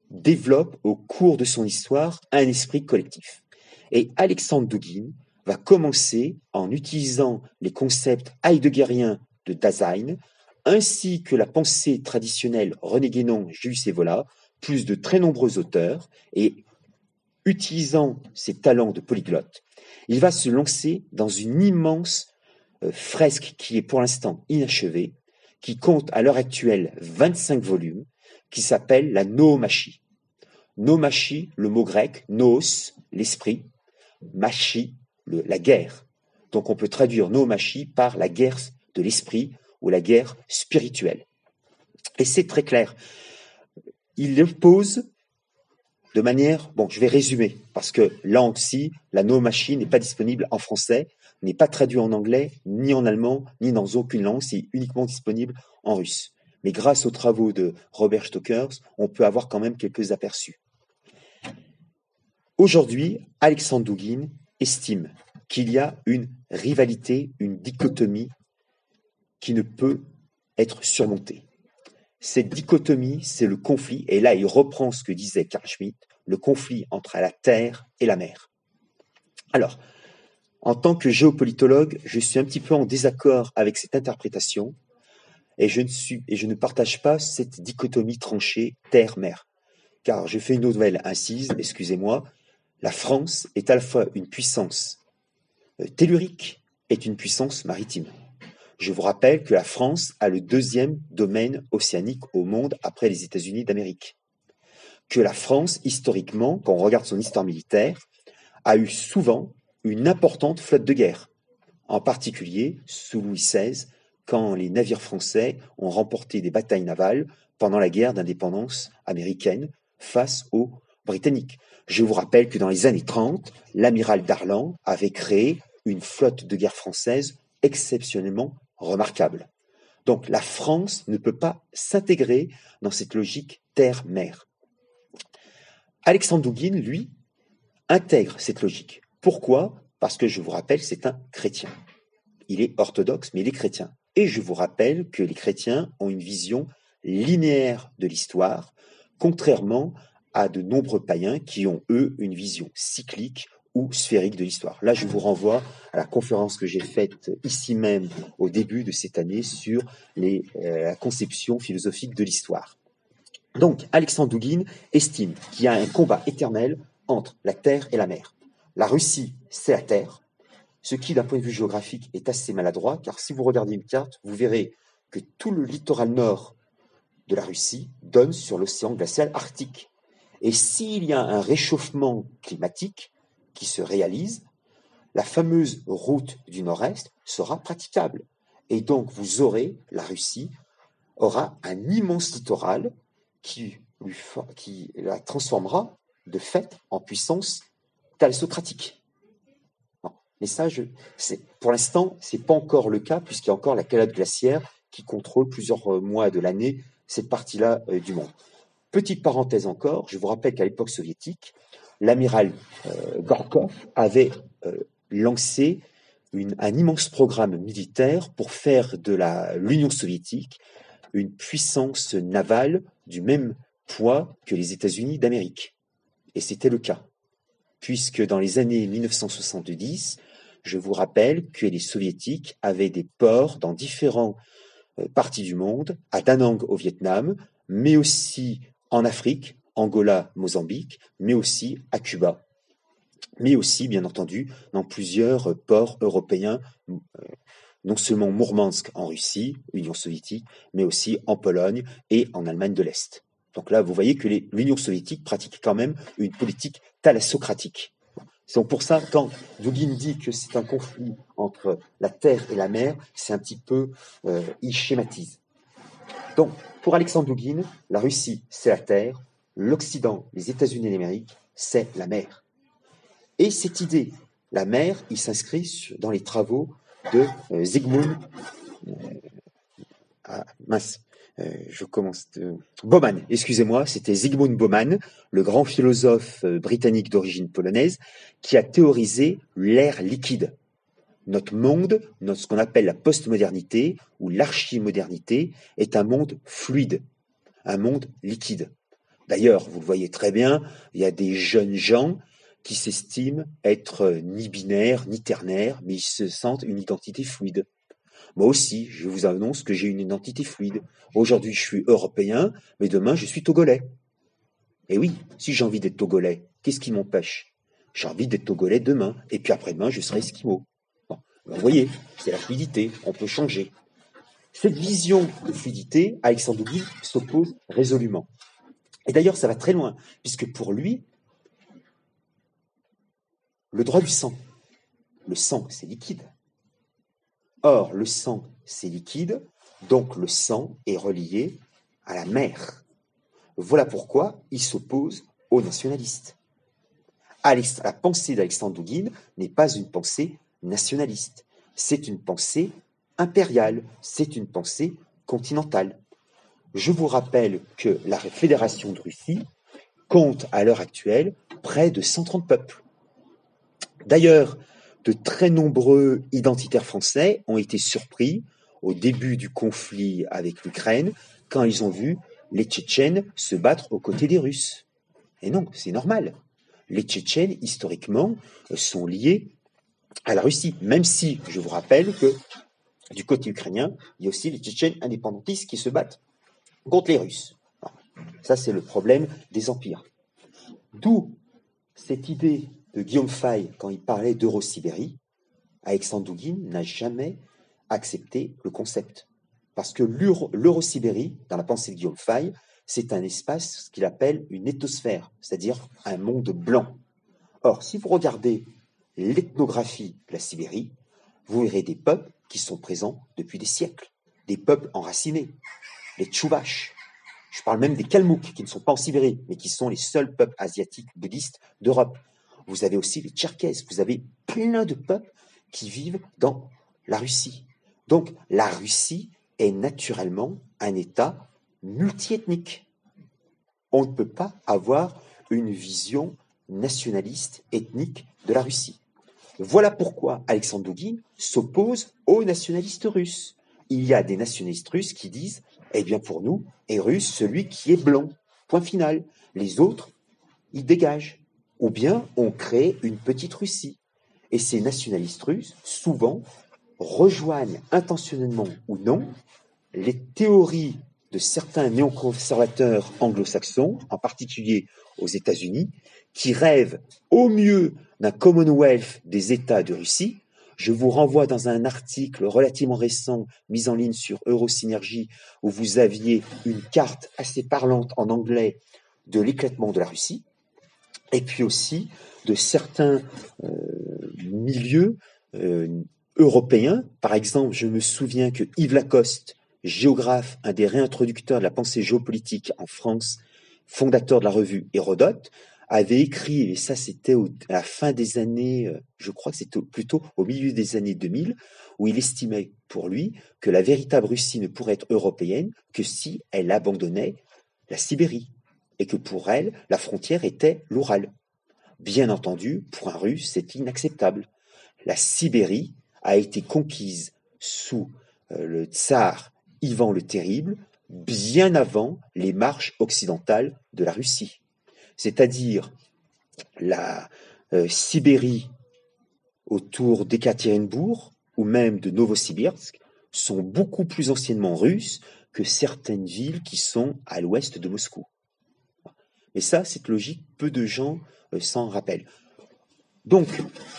développe au cours de son histoire un esprit collectif. Et Alexandre Douguine va commencer en utilisant les concepts heideggeriens de Dasein, ainsi que la pensée traditionnelle René Guénon, Julius Evola, plus de très nombreux auteurs, et utilisant ses talents de polyglotte, il va se lancer dans une immense fresque qui est pour l'instant inachevée, qui compte à l'heure actuelle 25 volumes, qui s'appelle la noomachie. Noomachie, le mot grec, noos, l'esprit, machie, la guerre. Donc on peut traduire noomachie par la guerre de l'esprit ou la guerre spirituelle. Et c'est très clair. Il oppose de manière, je vais résumer, parce que là aussi, la noomachie n'est pas disponible en français, n'est pas traduit en anglais, ni en allemand, ni dans aucune langue, c'est uniquement disponible en russe. Mais grâce aux travaux de Robert Stokers, on peut avoir quand même quelques aperçus. Aujourd'hui, Alexandre Douguine estime qu'il y a une rivalité, une dichotomie qui ne peut être surmontée. Cette dichotomie, c'est le conflit, et là il reprend ce que disait Carl Schmitt, le conflit entre la terre et la mer. Alors, en tant que géopolitologue, je suis un petit peu en désaccord avec cette interprétation, et je ne partage pas cette dichotomie tranchée terre-mer. Car je fais une nouvelle incise, excusez-moi, la France est à la fois une puissance tellurique et une puissance maritime. Je vous rappelle que la France a le 2e domaine océanique au monde après les États-Unis d'Amérique. Que la France, historiquement, quand on regarde son histoire militaire, a eu souvent une importante flotte de guerre. En particulier, sous Louis XVI, quand les navires français ont remporté des batailles navales pendant la guerre d'indépendance américaine face aux Britanniques. Je vous rappelle que dans les années 30, l'amiral Darlan avait créé une flotte de guerre française exceptionnellement remarquable. Donc la France ne peut pas s'intégrer dans cette logique terre-mer. Alexandre Douguine, lui, intègre cette logique. Pourquoi ? Parce que je vous rappelle, c'est un chrétien. Il est orthodoxe, mais il est chrétien. Et je vous rappelle que les chrétiens ont une vision linéaire de l'histoire, contrairement à de nombreux païens qui ont, eux, une vision cyclique ou sphérique de l'histoire. Là, je vous renvoie à la conférence que j'ai faite ici même au début de cette année sur la conception philosophique de l'histoire. Donc, Alexandre Douguine estime qu'il y a un combat éternel entre la terre et la mer. La Russie, c'est la terre, ce qui, d'un point de vue géographique, est assez maladroit, car si vous regardez une carte, vous verrez que tout le littoral nord de la Russie donne sur l'océan glacial arctique. Et s'il y a un réchauffement climatique qui se réalise, la fameuse route du nord-est sera praticable. Et donc, la Russie aura un immense littoral qui la transformera de fait en puissance thalassocratique. Mais ça, pour l'instant, ce n'est pas encore le cas, puisqu'il y a encore la calotte glaciaire qui contrôle plusieurs mois de l'année cette partie-là du monde. Petite parenthèse encore, je vous rappelle qu'à l'époque soviétique, l'amiral Gorkov avait lancé un immense programme militaire pour faire de l'Union soviétique une puissance navale du même poids que les États-Unis d'Amérique. Et c'était le cas, puisque dans les années 1970, je vous rappelle que les Soviétiques avaient des ports dans différentes parties du monde, à Da Nang au Vietnam, mais aussi en Afrique, Angola, Mozambique, mais aussi à Cuba, mais aussi, bien entendu, dans plusieurs ports européens, non seulement Mourmansk en Russie, Union soviétique, mais aussi en Pologne et en Allemagne de l'Est. Donc là, vous voyez que l'Union soviétique pratiquait quand même une politique thalassocratique. Donc pour ça, quand Dugin dit que c'est un conflit entre la terre et la mer, c'est un petit peu, il schématise. Donc, pour Alexandre Dugin, la Russie, c'est la terre, l'Occident, les États-Unis d'Amérique, c'est la mer. Et cette idée, la mer, il s'inscrit dans les travaux de Zygmunt Bauman, excusez-moi, c'était Zygmunt Bauman, le grand philosophe britannique d'origine polonaise, qui a théorisé l'ère liquide. Notre monde, ce qu'on appelle la postmodernité ou l'archimodernité, est un monde fluide, un monde liquide. D'ailleurs, vous le voyez très bien, il y a des jeunes gens qui s'estiment être ni binaires, ni ternaires, mais ils se sentent une identité fluide. Moi aussi, je vous annonce que j'ai une identité fluide. Aujourd'hui, je suis européen, mais demain, je suis togolais. Et oui, si j'ai envie d'être togolais, qu'est-ce qui m'empêche? J'ai envie d'être togolais demain, et puis après-demain, je serai esquimau. Bon, vous voyez, c'est la fluidité, on peut changer. Cette vision de fluidité, Alexandre Dugin s'oppose résolument. Et d'ailleurs, ça va très loin, puisque pour lui, le droit du sang, le sang, c'est liquide. Or, le sang, c'est liquide, donc le sang est relié à la mer. Voilà pourquoi il s'oppose aux nationalistes. La pensée d'Alexandre Dugin n'est pas une pensée nationaliste, c'est une pensée impériale, c'est une pensée continentale. Je vous rappelle que la Fédération de Russie compte à l'heure actuelle près de 130 peuples. D'ailleurs, de très nombreux identitaires français ont été surpris au début du conflit avec l'Ukraine quand ils ont vu les Tchétchènes se battre aux côtés des Russes. Et non, c'est normal. Les Tchétchènes, historiquement, sont liés à la Russie, même si, je vous rappelle que du côté ukrainien, il y a aussi les Tchétchènes indépendantistes qui se battent contre les Russes. Ça, c'est le problème des empires. D'où cette idée de Guillaume Fay, quand il parlait d'Eurosibérie, Alexandre Dugin n'a jamais accepté le concept. Parce que l'Eurosibérie, dans la pensée de Guillaume Fay, c'est un espace, ce qu'il appelle une éthosphère, c'est-à-dire un monde blanc. Or, si vous regardez l'ethnographie de la Sibérie, vous verrez des peuples qui sont présents depuis des siècles, des peuples enracinés, les Tchouvaches. Je parle même des Kalmouks, qui ne sont pas en Sibérie, mais qui sont les seuls peuples asiatiques bouddhistes d'Europe. Vous avez aussi les Tcherkesses, vous avez plein de peuples qui vivent dans la Russie. Donc, la Russie est naturellement un État multiethnique. On ne peut pas avoir une vision nationaliste, ethnique de la Russie. Voilà pourquoi Alexandre Dugin s'oppose aux nationalistes russes. Il y a des nationalistes russes qui disent « Eh bien pour nous, est russe celui qui est blanc. Point final. Les autres, ils dégagent. » Ou bien on crée une petite Russie. Et ces nationalistes russes, souvent, rejoignent intentionnellement ou non les théories de certains néoconservateurs anglo-saxons, en particulier aux États-Unis, qui rêvent au mieux d'un Commonwealth des États de Russie. Je vous renvoie dans un article relativement récent mis en ligne sur Eurosynergie où vous aviez une carte assez parlante en anglais de l'éclatement de la Russie, et puis aussi de certains milieux européens. Par exemple, je me souviens que Yves Lacoste, géographe, un des réintroducteurs de la pensée géopolitique en France, fondateur de la revue Hérodote, avait écrit, et ça c'était à la fin des années, je crois que c'était plutôt au milieu des années 2000, où il estimait pour lui que la véritable Russie ne pourrait être européenne que si elle abandonnait la Sibérie, et que pour elle, la frontière était l'Oural. Bien entendu, pour un Russe, c'est inacceptable. La Sibérie a été conquise sous le tsar Ivan le Terrible, bien avant les marches occidentales de la Russie. C'est-à-dire la Sibérie autour d'Ekaterinbourg ou même de Novosibirsk sont beaucoup plus anciennement russes que certaines villes qui sont à l'ouest de Moscou. Mais ça, cette logique, peu de gens s'en rappellent. Donc,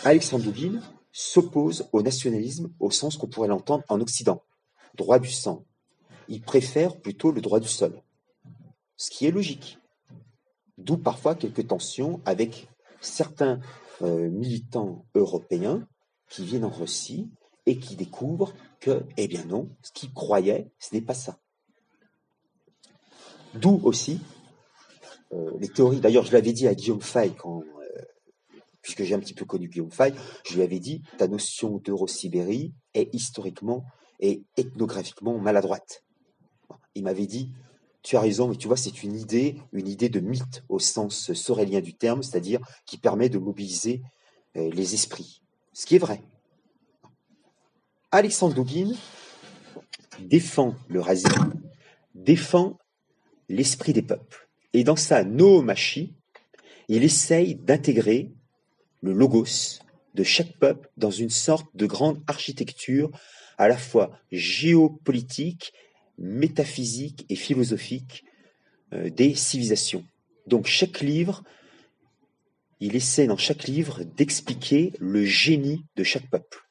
Alexandre Douguine s'oppose au nationalisme au sens qu'on pourrait l'entendre en Occident, droit du sang. Il préfère plutôt le droit du sol, ce qui est logique. D'où parfois quelques tensions avec certains militants européens qui viennent en Russie et qui découvrent que, eh bien non, ce qu'ils croyaient, ce n'est pas ça. D'où aussi les théories, d'ailleurs je l'avais dit à Guillaume Fay, puisque j'ai un petit peu connu Guillaume Fay, je lui avais dit, ta notion d'Eurosibérie est historiquement et ethnographiquement maladroite. Il m'avait dit, tu as raison, mais tu vois, c'est une idée de mythe au sens sorélien du terme, c'est-à-dire qui permet de mobiliser les esprits. Ce qui est vrai. Alexandre Douguine défend le racisme, défend l'esprit des peuples. Et dans sa noomachie, il essaye d'intégrer le logos de chaque peuple dans une sorte de grande architecture à la fois géopolitique, métaphysique et philosophique des civilisations. Donc chaque livre, il essaie dans chaque livre d'expliquer le génie de chaque peuple.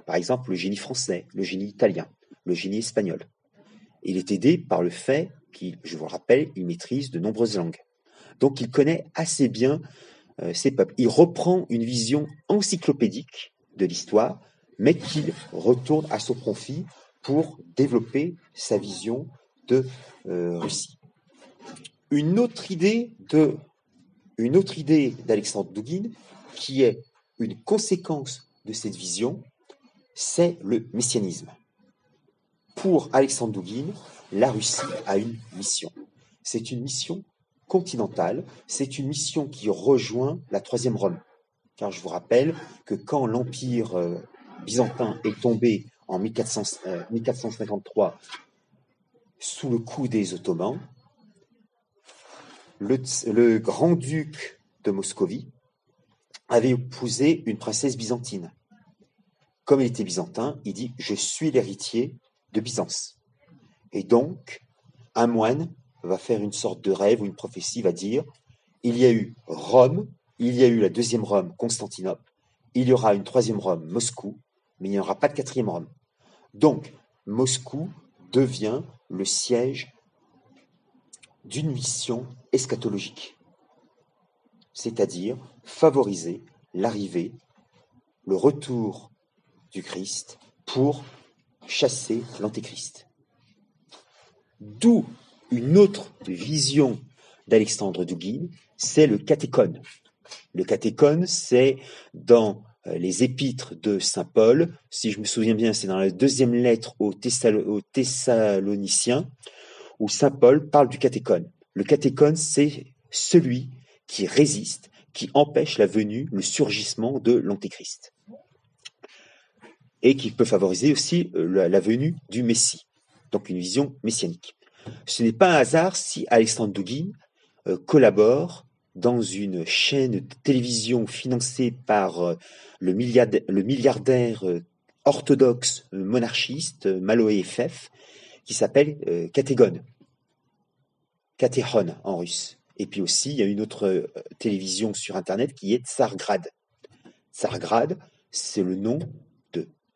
Par exemple, le génie français, le génie italien, le génie espagnol. Il est aidé par le fait qu'il, je vous le rappelle, il maîtrise de nombreuses langues. Donc il connaît assez bien ces peuples. Il reprend une vision encyclopédique de l'histoire, mais qu'il retourne à son profit pour développer sa vision de Russie. Une autre idée d'Alexandre Douguine, qui est une conséquence de cette vision, c'est le messianisme. Pour Alexandre Douguine, la Russie a une mission. C'est une mission continentale, c'est une mission qui rejoint la Troisième Rome. Car je vous rappelle que quand l'Empire byzantin est tombé en 1453 sous le coup des Ottomans, le grand-duc de Moscovie avait épousé une princesse byzantine. Comme il était byzantin, il dit « Je suis l'héritier de Byzance ». Et donc, un moine va faire une sorte de rêve ou une prophétie, va dire « Il y a eu Rome, il y a eu la deuxième Rome, Constantinople, il y aura une troisième Rome, Moscou, mais il n'y aura pas de quatrième Rome. » Donc, Moscou devient le siège d'une mission eschatologique, c'est-à-dire favoriser l'arrivée, le retour du Christ pour chasser l'Antéchrist. D'où une autre vision d'Alexandre Douguine, c'est le catéchone. Le catéchone, c'est dans les épîtres de saint Paul, si je me souviens bien, c'est dans la deuxième lettre aux Thessaloniciens, où saint Paul parle du catéchone. Le catéchone, c'est celui qui résiste, qui empêche la venue, le surgissement de l'Antéchrist. Et qui peut favoriser aussi la venue du Messie. Donc une vision messianique. Ce n'est pas un hasard si Alexandre Douguine collabore dans une chaîne de télévision financée par le milliardaire orthodoxe monarchiste Maloé Efef, qui s'appelle Catéchone en russe. Et puis aussi, il y a une autre télévision sur Internet qui est Tsargrad. Tsargrad, c'est le nom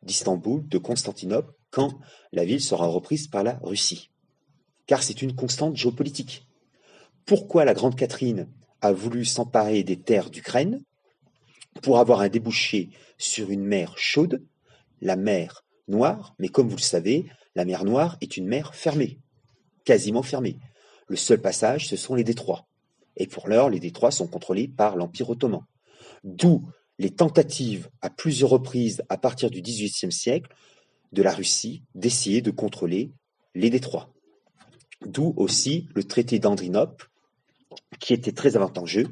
d'Istanbul, de Constantinople, quand la ville sera reprise par la Russie. Car c'est une constante géopolitique. Pourquoi la Grande Catherine a voulu s'emparer des terres d'Ukraine? Pour avoir un débouché sur une mer chaude, la mer Noire, mais comme vous le savez, la mer Noire est une mer fermée, quasiment fermée. Le seul passage, ce sont les détroits. Et pour l'heure, les détroits sont contrôlés par l'Empire ottoman. D'où les tentatives à plusieurs reprises à partir du XVIIIe siècle de la Russie d'essayer de contrôler les détroits. D'où aussi le traité d'Andrinople, qui était très avantageux,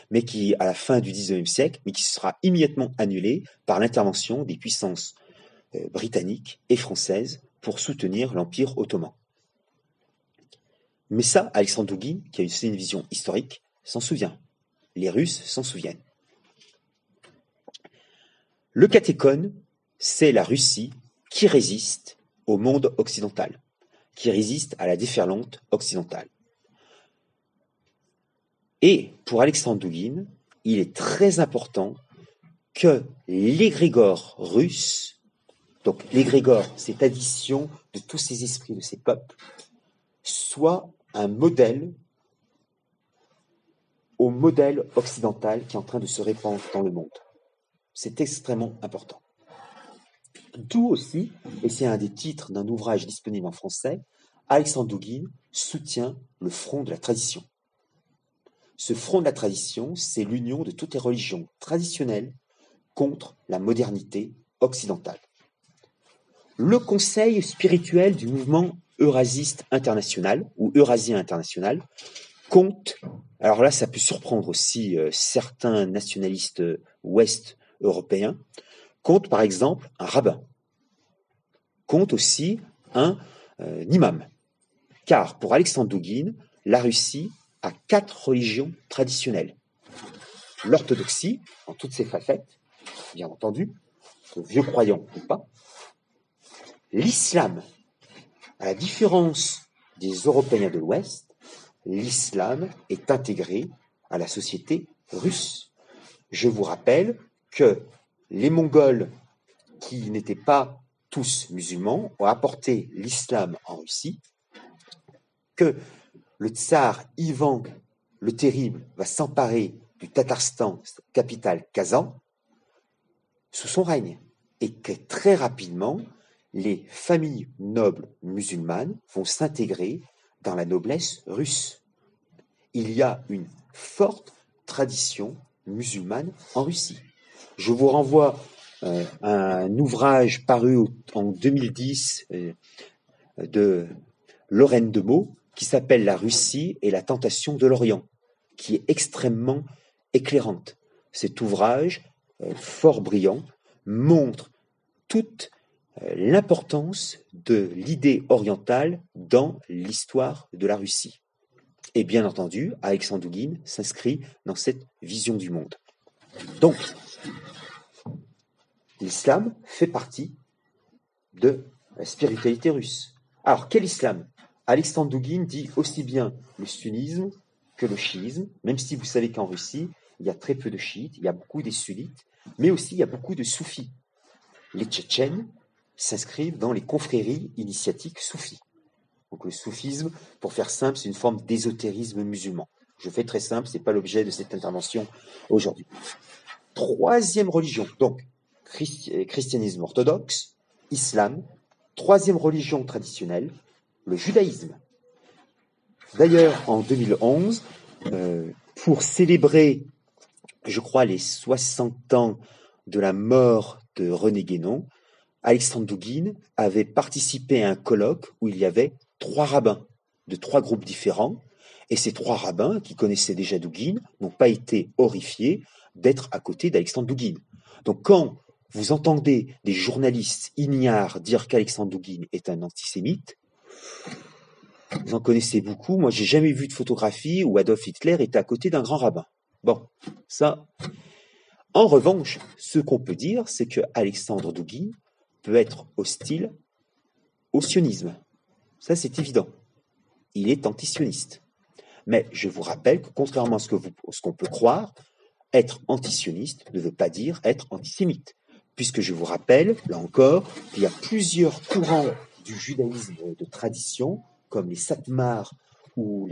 mais qui, à la fin du XIXe siècle, mais qui sera immédiatement annulé par l'intervention des puissances britannique et française pour soutenir l'Empire ottoman. Mais ça, Alexandre Douguine, qui a aussi une vision historique, s'en souvient. Les Russes s'en souviennent. Le catéchone, c'est la Russie qui résiste au monde occidental, qui résiste à la déferlante occidentale. Et pour Alexandre Douguine, il est très important que l'égrégore russe, donc l'égrégore, cette addition de tous ces esprits, de ces peuples, soit un modèle au modèle occidental qui est en train de se répandre dans le monde. C'est extrêmement important. D'où aussi, et c'est un des titres d'un ouvrage disponible en français, Alexandre Douguine soutient le front de la tradition. Ce front de la tradition, c'est l'union de toutes les religions traditionnelles contre la modernité occidentale. Le conseil spirituel du mouvement eurasiste international, ou eurasien international, compte, alors là ça peut surprendre aussi certains nationalistes ouest européens, compte par exemple un rabbin, compte aussi un imam. Car pour Alexandre Douguine, la Russie a 4 religions traditionnelles. L'orthodoxie, en toutes ses facettes, bien entendu, vieux croyants ou pas. L'islam, à la différence des Européens de l'Ouest, l'islam est intégré à la société russe. Je vous rappelle que les Mongols, qui n'étaient pas tous musulmans, ont apporté l'islam en Russie, que le tsar Ivan le Terrible va s'emparer du Tatarstan, capitale Kazan, sous son règne, et que très rapidement, les familles nobles musulmanes vont s'intégrer dans la noblesse russe. Il y a une forte tradition musulmane en Russie. Je vous renvoie à un ouvrage paru en 2010 de Lorraine de Meaux qui s'appelle La Russie et la tentation de l'Orient, qui est extrêmement éclairante. Cet ouvrage, fort brillant, montre toute l'importance de l'idée orientale dans l'histoire de la Russie. Et bien entendu, Alexandre Douguine s'inscrit dans cette vision du monde. Donc, l'islam fait partie de la spiritualité russe. Alors, quel islam? Alexandre Douguine dit aussi bien le sunnisme que le chiisme, même si vous savez qu'en Russie, il y a très peu de chiites, il y a beaucoup des sunnites, mais aussi il y a beaucoup de soufis. Les Tchétchènes s'inscrivent dans les confréries initiatiques soufis. Donc le soufisme, pour faire simple, c'est une forme d'ésotérisme musulman. Je fais très simple, ce n'est pas l'objet de cette intervention aujourd'hui. Troisième religion, donc christianisme orthodoxe, islam, troisième religion traditionnelle, le judaïsme. D'ailleurs, en 2011, pour célébrer, je crois, les 60 ans de la mort de René Guénon, Alexandre Douguine avait participé à un colloque où il y avait 3 rabbins de 3 groupes différents, et ces 3 rabbins, qui connaissaient déjà Douguine, n'ont pas été horrifiés d'être à côté d'Alexandre Douguine. Donc quand vous entendez des journalistes ignares dire qu'Alexandre Douguine est un antisémite, vous en connaissez beaucoup. Moi, j'ai jamais vu de photographie où Adolf Hitler était à côté d'un grand rabbin. Bon, ça. En revanche, ce qu'on peut dire, c'est que Alexandre Douguine peut être hostile au sionisme. Ça, c'est évident. Il est antisioniste. Mais je vous rappelle que, contrairement à ce qu'on peut croire, être antisioniste ne veut pas dire être antisémite. Puisque je vous rappelle, là encore, qu'il y a plusieurs courants du judaïsme de tradition, comme les Satmars ou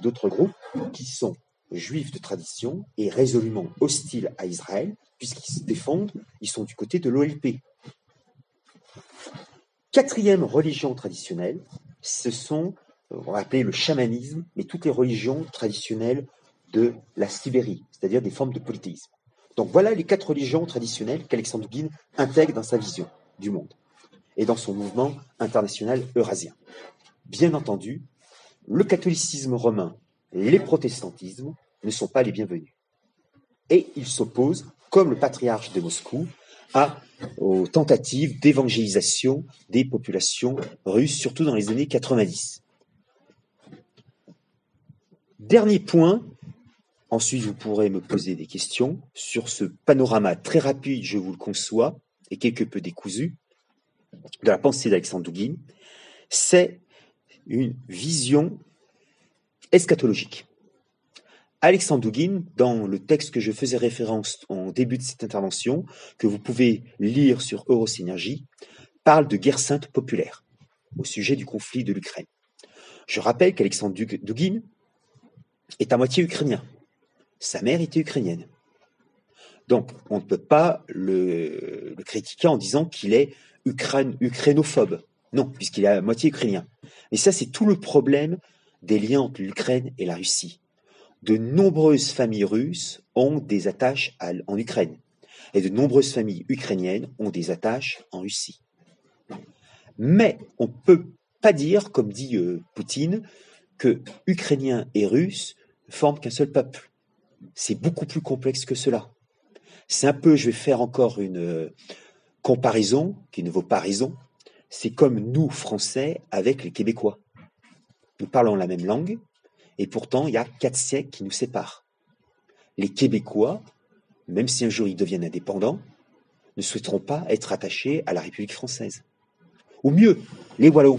d'autres groupes, qui sont juifs de tradition et résolument hostiles à Israël, puisqu'ils se défendent, ils sont du côté de l'OLP. Quatrième religion traditionnelle, ce sont, on va appeler le chamanisme, mais toutes les religions traditionnelles de la Sibérie, c'est-à-dire des formes de polythéisme. Donc voilà les 4 religions traditionnelles qu'Alexandre Douguine intègre dans sa vision du monde et dans son mouvement international eurasien. Bien entendu, le catholicisme romain, les protestantismes ne sont pas les bienvenus. Et il s'oppose, comme le patriarche de Moscou, aux tentatives d'évangélisation des populations russes, surtout dans les années 90. Dernier point, ensuite vous pourrez me poser des questions sur ce panorama très rapide, je vous le conçois, et quelque peu décousu, de la pensée d'Alexandre Douguine. C'est une vision eschatologique. Alexandre Douguine, dans le texte que je faisais référence en début de cette intervention, que vous pouvez lire sur Eurosynergie, parle de guerre sainte populaire au sujet du conflit de l'Ukraine. Je rappelle qu'Alexandre Douguine est à moitié ukrainien. Sa mère était ukrainienne. Donc, on ne peut pas le critiquer en disant qu'il est ukrainophobe. Non, puisqu'il est à moitié ukrainien. Mais ça, c'est tout le problème des liens entre l'Ukraine et la Russie. De nombreuses familles russes ont des attaches en Ukraine. Et de nombreuses familles ukrainiennes ont des attaches en Russie. Mais on ne peut pas dire, comme dit Poutine, que Ukrainiens et Russes ne forment qu'un seul peuple. C'est beaucoup plus complexe que cela. C'est un peu, je vais faire encore une comparaison qui ne vaut pas raison. C'est comme nous, Français, avec les Québécois. Nous parlons la même langue, et pourtant, il y a 4 siècles qui nous séparent. Les Québécois, même si un jour ils deviennent indépendants, ne souhaiteront pas être attachés à la République française. Ou mieux, les Wallons,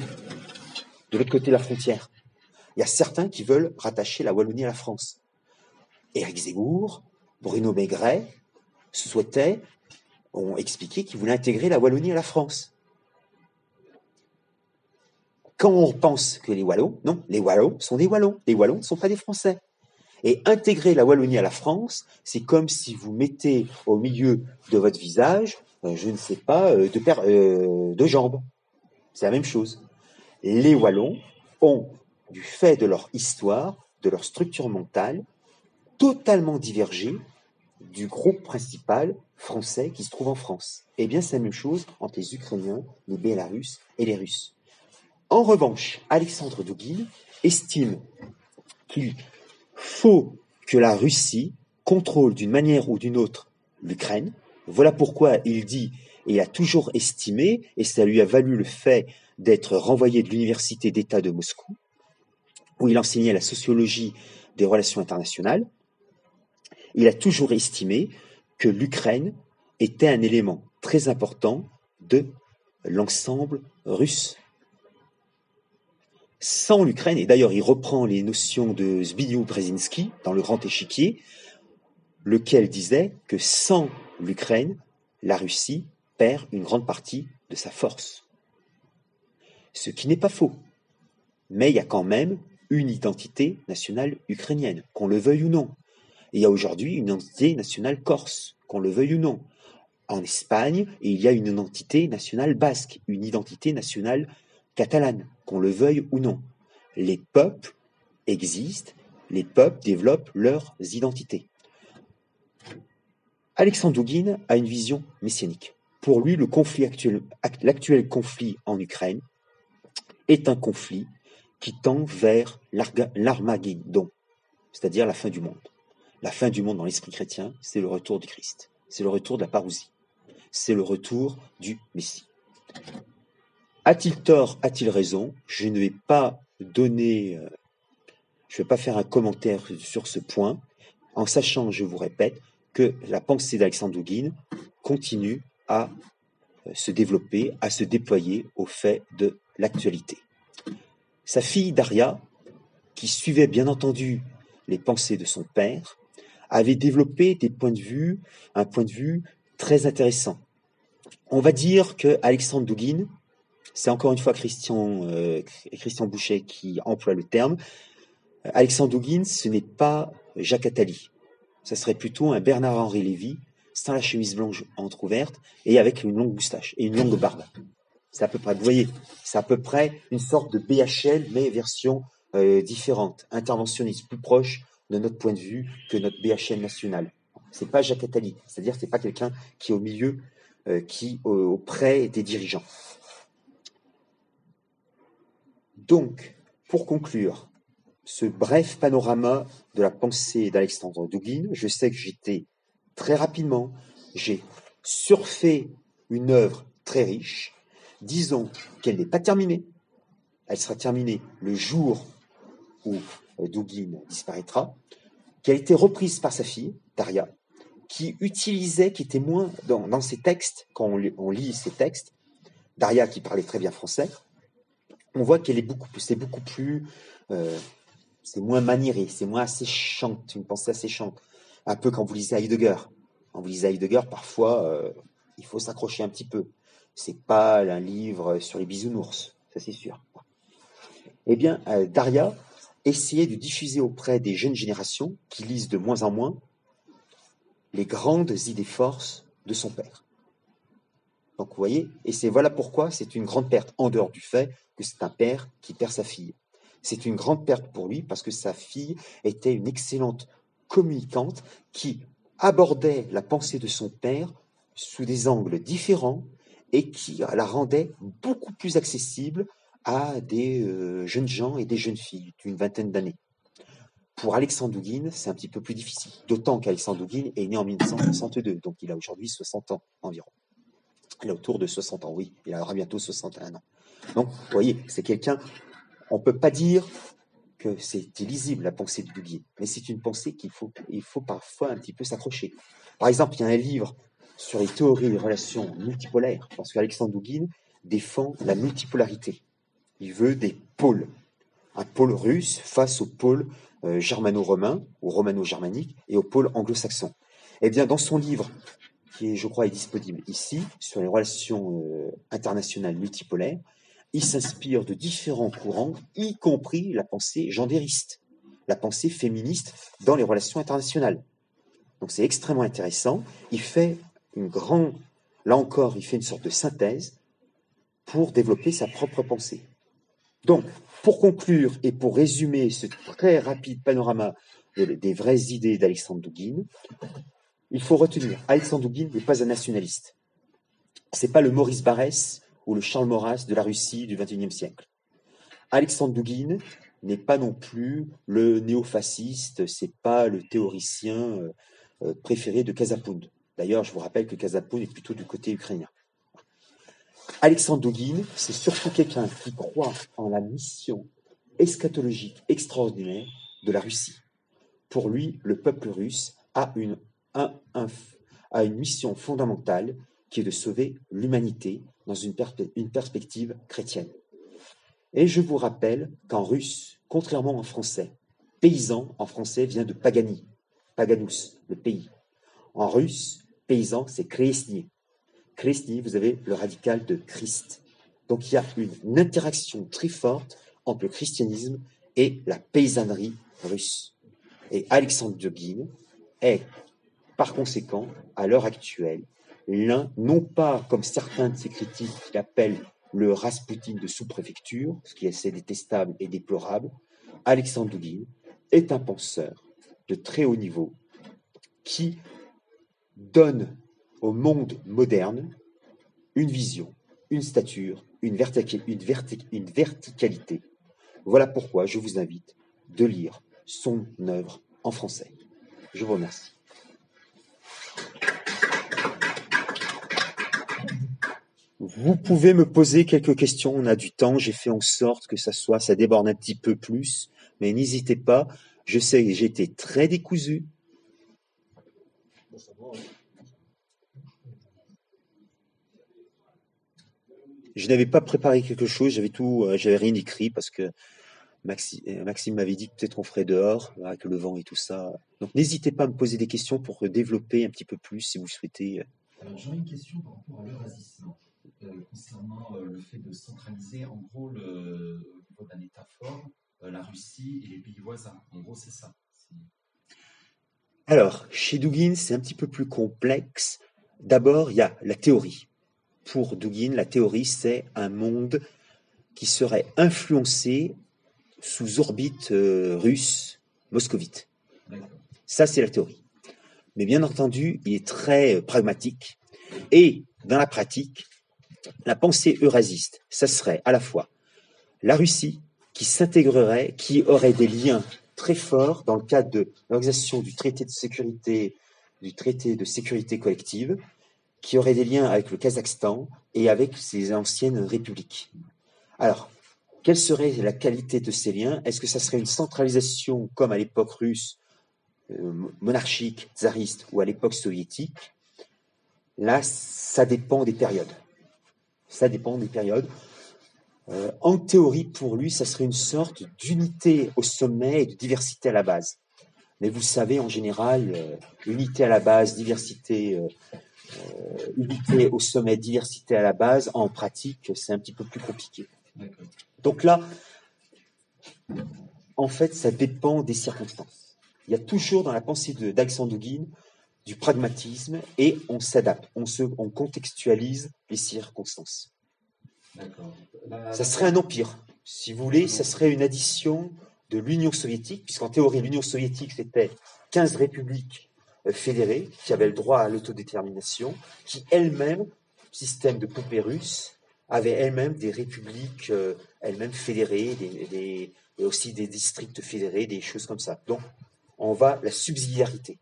de l'autre côté de la frontière. Il y a certains qui veulent rattacher la Wallonie à la France. Éric Zemmour, Bruno Maigret ont expliqué qu'ils voulaient intégrer la Wallonie à la France. Quand on pense que les Wallons, non, les Wallons sont des Wallons. Les Wallons ne sont pas des Français. Et intégrer la Wallonie à la France, c'est comme si vous mettez au milieu de votre visage, je ne sais pas, deux jambes. C'est la même chose. Les Wallons ont, du fait de leur histoire, de leur structure mentale, totalement divergé du groupe principal français qui se trouve en France. Eh bien, c'est la même chose entre les Ukrainiens, les Bélarusses et les Russes. En revanche, Alexandre Douguine estime qu'il faut que la Russie contrôle d'une manière ou d'une autre l'Ukraine. Voilà pourquoi il dit, et il a toujours estimé, et ça lui a valu le fait d'être renvoyé de l'université d'État de Moscou, où il enseignait la sociologie des relations internationales. Il a toujours estimé que l'Ukraine était un élément très important de l'ensemble russe. Sans l'Ukraine, et d'ailleurs il reprend les notions de Zbigniew Brzezinski dans Le Grand Échiquier, lequel disait que sans l'Ukraine, la Russie perd une grande partie de sa force. Ce qui n'est pas faux, mais il y a quand même une identité nationale ukrainienne, qu'on le veuille ou non. Et il y a aujourd'hui une identité nationale corse, qu'on le veuille ou non. En Espagne, il y a une identité nationale basque, une identité nationale catalane, qu'on le veuille ou non. Les peuples existent, les peuples développent leurs identités. Alexandre Douguine a une vision messianique. Pour lui, l'actuel conflit en Ukraine est un conflit qui tend vers l'Armageddon, c'est-à-dire la fin du monde. La fin du monde dans l'esprit chrétien, c'est le retour du Christ, c'est le retour de la parousie, c'est le retour du Messie. A-t-il tort, a-t-il raison? Je ne vais pas faire un commentaire sur ce point, en sachant, je vous répète, que la pensée d'Alexandre Douguine continue à se développer, à se déployer au fait de l'actualité. Sa fille Daria, qui suivait bien entendu les pensées de son père, avait développé un point de vue très intéressant. On va dire que Alexandre Douguine, c'est encore une fois Christian Bouchet qui emploie le terme, Alexandre Douguine, ce n'est pas Jacques Attali. Ça serait plutôt un Bernard-Henri Lévy, sans la chemise blanche entrouverte et avec une longue moustache et une longue barbe. C'est à peu près, vous voyez, c'est à peu près une sorte de BHL, mais version différente, interventionniste, plus proche de notre point de vue que notre BHL national. C'est pas Jacques Attali, c'est-à-dire que c'est pas quelqu'un qui est au milieu, auprès des dirigeants. Donc, pour conclure ce bref panorama de la pensée d'Alexandre Douguine, je sais que j'étais très rapidement, j'ai surfait une œuvre très riche. Disons qu'elle n'est pas terminée. Elle sera terminée le jour où Dugin disparaîtra, qui a été reprise par sa fille, Daria, qui était moins dans ses textes, quand on lit ses textes, Daria qui parlait très bien français, on voit qu'elle est c'est beaucoup plus, c'est moins maniéré, c'est moins asséchante, une pensée asséchante. Un peu quand vous lisez Heidegger. Quand vous lisez Heidegger, parfois, il faut s'accrocher un petit peu. C'est pas un livre sur les bisounours, ça c'est sûr. Eh bien, Daria essayait de diffuser auprès des jeunes générations, qui lisent de moins en moins, les grandes idées forces de son père. Donc vous voyez, et voilà pourquoi c'est une grande perte, en dehors du fait que c'est un père qui perd sa fille. C'est une grande perte pour lui parce que sa fille était une excellente communicante qui abordait la pensée de son père sous des angles différents et qui la rendait beaucoup plus accessible à des jeunes gens et des jeunes filles d'une vingtaine d'années. Pour Alexandre Dugin, c'est un petit peu plus difficile, d'autant qu'Alexandre Dugin est né en 1962, donc il a aujourd'hui 60 ans environ. Il a autour de 60 ans, oui, il aura bientôt 61 ans. Donc, vous voyez, c'est quelqu'un, on ne peut pas dire que c'est illisible la pensée de Dugin, mais c'est une pensée il faut parfois un petit peu s'accrocher. Par exemple, il y a un livre sur les théories des relations multipolaires, parce qu'Alexandre Dugin défend la multipolarité. Il veut des pôles, un pôle russe face au pôle germano-romain ou romano-germanique et au pôle anglo-saxon. Eh bien, dans son livre, qui je crois est disponible ici, sur les relations internationales multipolaires, il s'inspire de différents courants, y compris la pensée gendériste, la pensée féministe dans les relations internationales. Donc c'est extrêmement intéressant. Il fait là encore, il fait une sorte de synthèse pour développer sa propre pensée. Donc, pour conclure et pour résumer ce très rapide panorama des vraies idées d'Alexandre Dugin, il faut retenir, Alexandre Dugin n'est pas un nationaliste. C'est pas le Maurice Barrès ou le Charles Maurras de la Russie du XXIe siècle. Alexandre Dugin n'est pas non plus le néofasciste, c'est pas le théoricien préféré de Kazapund. D'ailleurs, je vous rappelle que Kazapund est plutôt du côté ukrainien. Alexandre Dugin, c'est surtout quelqu'un qui croit en la mission eschatologique extraordinaire de la Russie. Pour lui, le peuple russe a une mission fondamentale qui est de sauver l'humanité dans une perspective chrétienne. Et je vous rappelle qu'en russe, contrairement en français, paysan en français vient de Pagani, Paganus, le pays. En russe, paysan, c'est Kresny. Kresny, vous avez le radical de Christ. Donc il y a une interaction très forte entre le christianisme et la paysannerie russe. Et Alexandre Dugin est, par conséquent, à l'heure actuelle, l'un, non pas comme certains de ses critiques qui l'appellent le Rasputin de sous-préfecture, ce qui est assez détestable et déplorable, Alexandre Dugin est un penseur de très haut niveau qui donne au monde moderne une vision, une stature, une verticalité. Voilà pourquoi je vous invite de lire son œuvre en français. Je vous remercie. Vous pouvez me poser quelques questions, on a du temps, j'ai fait en sorte que ça déborde un petit peu plus, mais n'hésitez pas, je sais que j'ai été très décousu. Je n'avais pas préparé quelque chose, j'avais rien écrit parce que Maxime m'avait dit que peut-être on ferait dehors avec le vent et tout ça. Donc n'hésitez pas à me poser des questions pour développer un petit peu plus si vous le souhaitez. Alors j'aurais une question par rapport à l'eurasisme, concernant le fait de centraliser en gros au niveau d'un État fort la Russie et les pays voisins. En gros, c'est ça. Alors, chez Dugin, c'est un petit peu plus complexe. D'abord, il y a la théorie. Pour Dugin, la théorie, c'est un monde qui serait influencé sous orbite russe, moscovite. Ça, c'est la théorie. Mais bien entendu, il est très pragmatique. Et dans la pratique, la pensée eurasiste, ça serait à la fois la Russie qui s'intégrerait, qui aurait des liens très forts dans le cadre de l'organisation du traité de sécurité collective, qui aurait des liens avec le Kazakhstan et avec ses anciennes républiques. Alors, quelle serait la qualité de ces liens? Est-ce que ça serait une centralisation comme à l'époque russe, monarchique, tsariste, ou à l'époque soviétique? Là, ça dépend des périodes. Ça dépend des périodes. En théorie, pour lui, ça serait une sorte d'unité au sommet et de diversité à la base. Mais vous savez, en général, unité à la base, unité au sommet, diversité à la base, en pratique, c'est un petit peu plus compliqué. Donc là, en fait, ça dépend des circonstances. Il y a toujours dans la pensée d'Alexandre Douguine du pragmatisme et on s'adapte, on contextualise les circonstances. Ça serait un empire. Si vous voulez, ça serait une addition de l'Union soviétique, puisqu'en théorie, l'Union soviétique, c'était 15 républiques fédérées qui avaient le droit à l'autodétermination, qui elles-mêmes, système de poupée russe, avaient elles-mêmes des républiques elles-mêmes fédérées, et aussi des districts fédérés, des choses comme ça. Donc, on va la subsidiarité.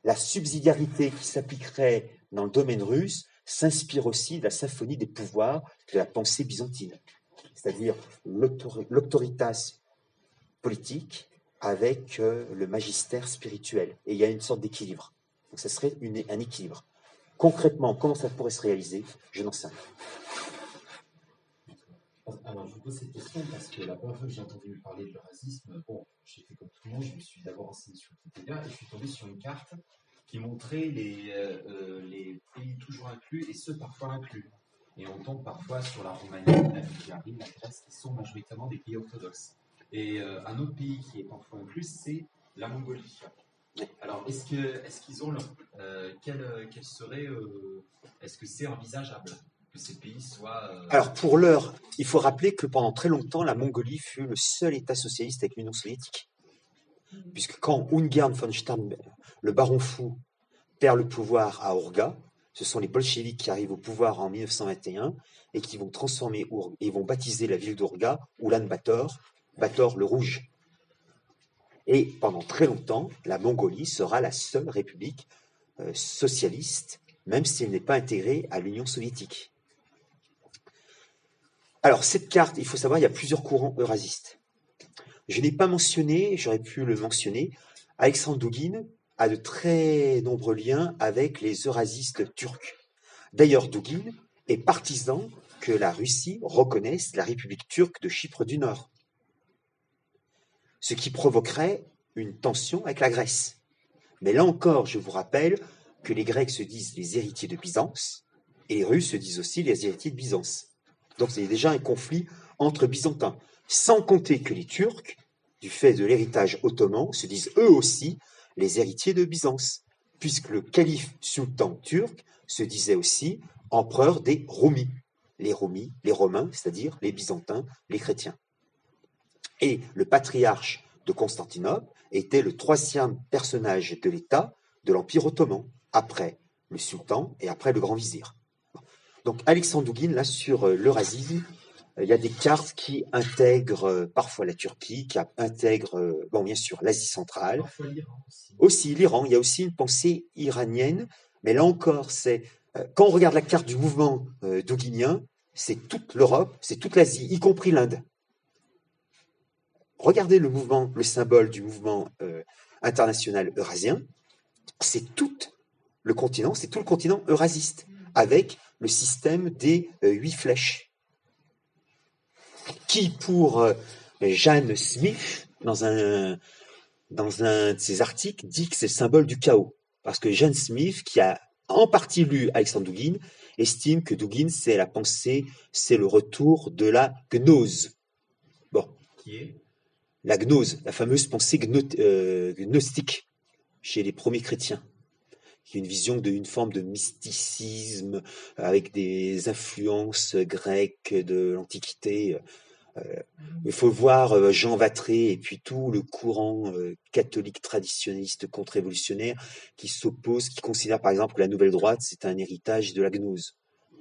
La subsidiarité qui s'appliquerait dans le domaine russe s'inspire aussi de la symphonie des pouvoirs de la pensée byzantine, c'est-à-dire l'autoritas politique avec le magistère spirituel. Et il y a une sorte d'équilibre. Donc ça serait un équilibre. Concrètement, comment ça pourrait se réaliser? Je n'en sais rien. Alors, je vous pose cette question parce que la première fois que j'ai entendu parler de l'eurasisme, bon, j'ai fait comme tout le monde, je me suis d'abord renseigné sur Wikipédia et je suis tombé sur une carte qui montrait les pays toujours inclus et ceux parfois inclus. Et on tombe parfois sur la Roumanie, la Bulgarie, la Grèce, qui sont majoritairement des pays orthodoxes. Et un autre pays qui est parfois inclus, c'est la Mongolie. Alors, est-ce qu'ils ont leur... quel serait... est-ce que c'est envisageable que ces pays soient... Alors, pour l'heure, il faut rappeler que pendant très longtemps, la Mongolie fut le seul État socialiste avec l'Union soviétique. Puisque quand Ungern von Starnberg, le baron fou, perd le pouvoir à Ourga, ce sont les bolcheviks qui arrivent au pouvoir en 1921 et qui vont transformer et vont baptiser la ville d'Ourga Oulan-Bator, Bator le Rouge. Et pendant très longtemps, la Mongolie sera la seule république socialiste, même si elle n'est pas intégrée à l'Union soviétique. Alors, cette carte, il faut savoir, il y a plusieurs courants eurasistes. Je n'ai pas mentionné, j'aurais pu le mentionner, Alexandre Douguine a de très nombreux liens avec les eurasistes turcs. D'ailleurs, Douguine est partisan que la Russie reconnaisse la République turque de Chypre du Nord, ce qui provoquerait une tension avec la Grèce. Mais là encore, je vous rappelle que les Grecs se disent les héritiers de Byzance et les Russes se disent aussi les héritiers de Byzance. Donc c'est déjà un conflit entre Byzantins, sans compter que les Turcs, du fait de l'héritage ottoman, se disent eux aussi les héritiers de Byzance, puisque le calife sultan turc se disait aussi empereur des Roumis, les Romains, c'est-à-dire les Byzantins, les chrétiens. Et le patriarche de Constantinople était le troisième personnage de l'État de l'Empire ottoman, après le sultan et après le grand vizir. Donc Alexandre Douguine, là, sur l'eurasisme, il y a des cartes qui intègrent parfois la Turquie, qui intègrent, bien sûr, l'Asie centrale. Parfois l'Iran aussi l'Iran. Il y a aussi une pensée iranienne, mais là encore, c'est quand on regarde la carte du mouvement douguinien, c'est toute l'Europe, c'est toute l'Asie, y compris l'Inde. Regardez le mouvement, le symbole du mouvement international eurasien, c'est tout le continent eurasiste, avec le système des 8 flèches, qui pour Jeanne Smith, dans un de ses articles, dit que c'est le symbole du chaos. Parce que Jeanne Smith, qui a en partie lu Alexandre Douguine, estime que Douguine, c'est la pensée, c'est le retour de la gnose. Bon. Qui est la gnose, la fameuse pensée gnostique chez les premiers chrétiens, qui est une vision d'une forme de mysticisme avec des influences grecques de l'Antiquité. Il faut voir Jean Watré et puis tout le courant catholique traditionnaliste contre-révolutionnaire qui s'oppose, qui considère par exemple que la nouvelle droite c'est un héritage de la gnose.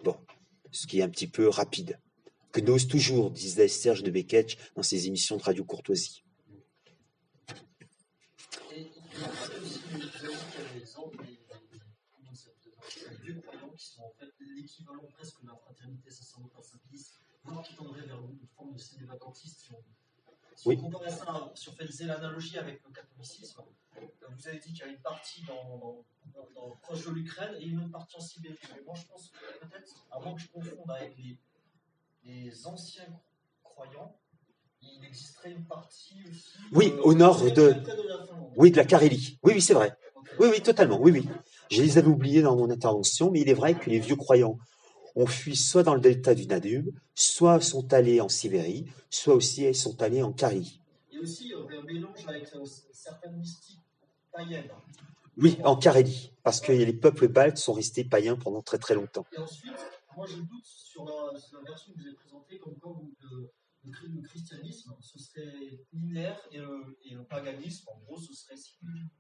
Bon, ce qui est un petit peu rapide. Gnose toujours, disait Serge de Beketch dans ses émissions de Radio Courtoisie. qui sont en fait l'équivalent presque de la fraternité sacerdotale simpliste, voire qui tendraient vers une forme de sédévacantisme. Si on comparait ça, si on faisait l'analogie avec le catholicisme, vous avez dit qu'il y a une partie proche de l'Ukraine et une autre partie en Sibérie. Mais moi, je pense que peut-être, avant que je confonde avec les anciens croyants, il existerait une partie aussi. Oui, au nord de la Finlande. Oui, de la Carélie. Oui, c'est vrai. Okay. Oui, totalement. Oui. Je les avais oubliés dans mon intervention, mais il est vrai que les vieux croyants ont fui soit dans le delta du Danube, soit sont allés en Sibérie, soit aussi sont allés en Carélie. Il y a aussi un mélange avec certaines mystiques païennes. Oui, en Carélie, parce que les peuples baltes sont restés païens pendant très très longtemps. Et ensuite, moi je doute sur la version que vous avez présentée, comme quoi le christianisme, ce serait linéaire et le paganisme, en gros, ce serait cyclique.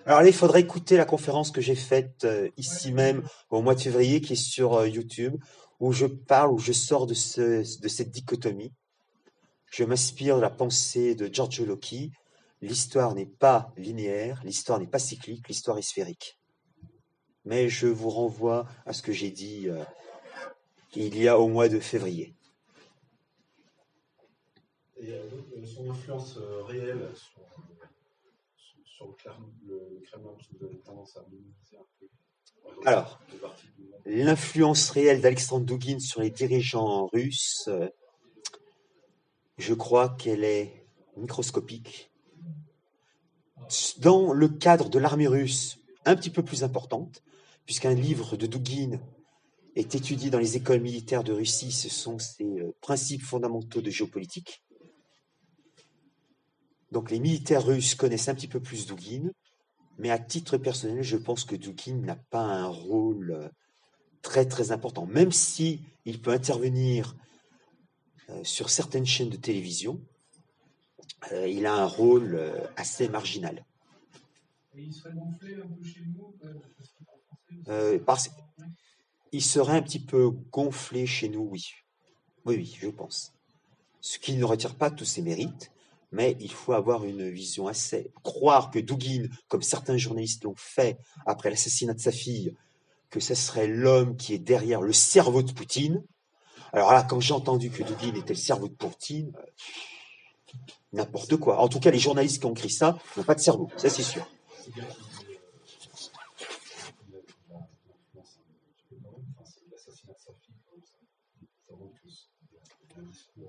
Alors là, il faudrait écouter la conférence que j'ai faite ici même au mois de février, qui est sur YouTube, où je parle, où je sors de cette dichotomie. Je m'inspire de la pensée de Giorgio Locchi. L'histoire n'est pas linéaire, l'histoire n'est pas cyclique, l'histoire est sphérique. Mais je vous renvoie à ce que j'ai dit il y a au mois de février. Et son influence réelle sur le Kremlin, parce que vous avez tendance à minimiser un peu. Alors, l'influence réelle d'Alexandre Douguine sur les dirigeants russes, je crois qu'elle est microscopique. Dans le cadre de l'armée russe, un petit peu plus importante, puisqu'un livre de Douguine est étudié dans les écoles militaires de Russie, ce sont ces principes fondamentaux de géopolitique. Donc les militaires russes connaissent un petit peu plus Douguine, mais à titre personnel, je pense que Douguine n'a pas un rôle très très important, même si il peut intervenir sur certaines chaînes de télévision, il a un rôle assez marginal. Et il serait gonflé un peu chez nous il serait un petit peu gonflé chez nous, oui. Oui, je pense. Ce qui ne retire pas tous ses mérites, mais il faut avoir une vision assez... Croire que Douguine, comme certains journalistes l'ont fait après l'assassinat de sa fille, que ce serait l'homme qui est derrière le cerveau de Poutine. Alors là, quand j'ai entendu que Douguine était le cerveau de Poutine, n'importe quoi. En tout cas, les journalistes qui ont écrit ça n'ont pas de cerveau, ça c'est sûr.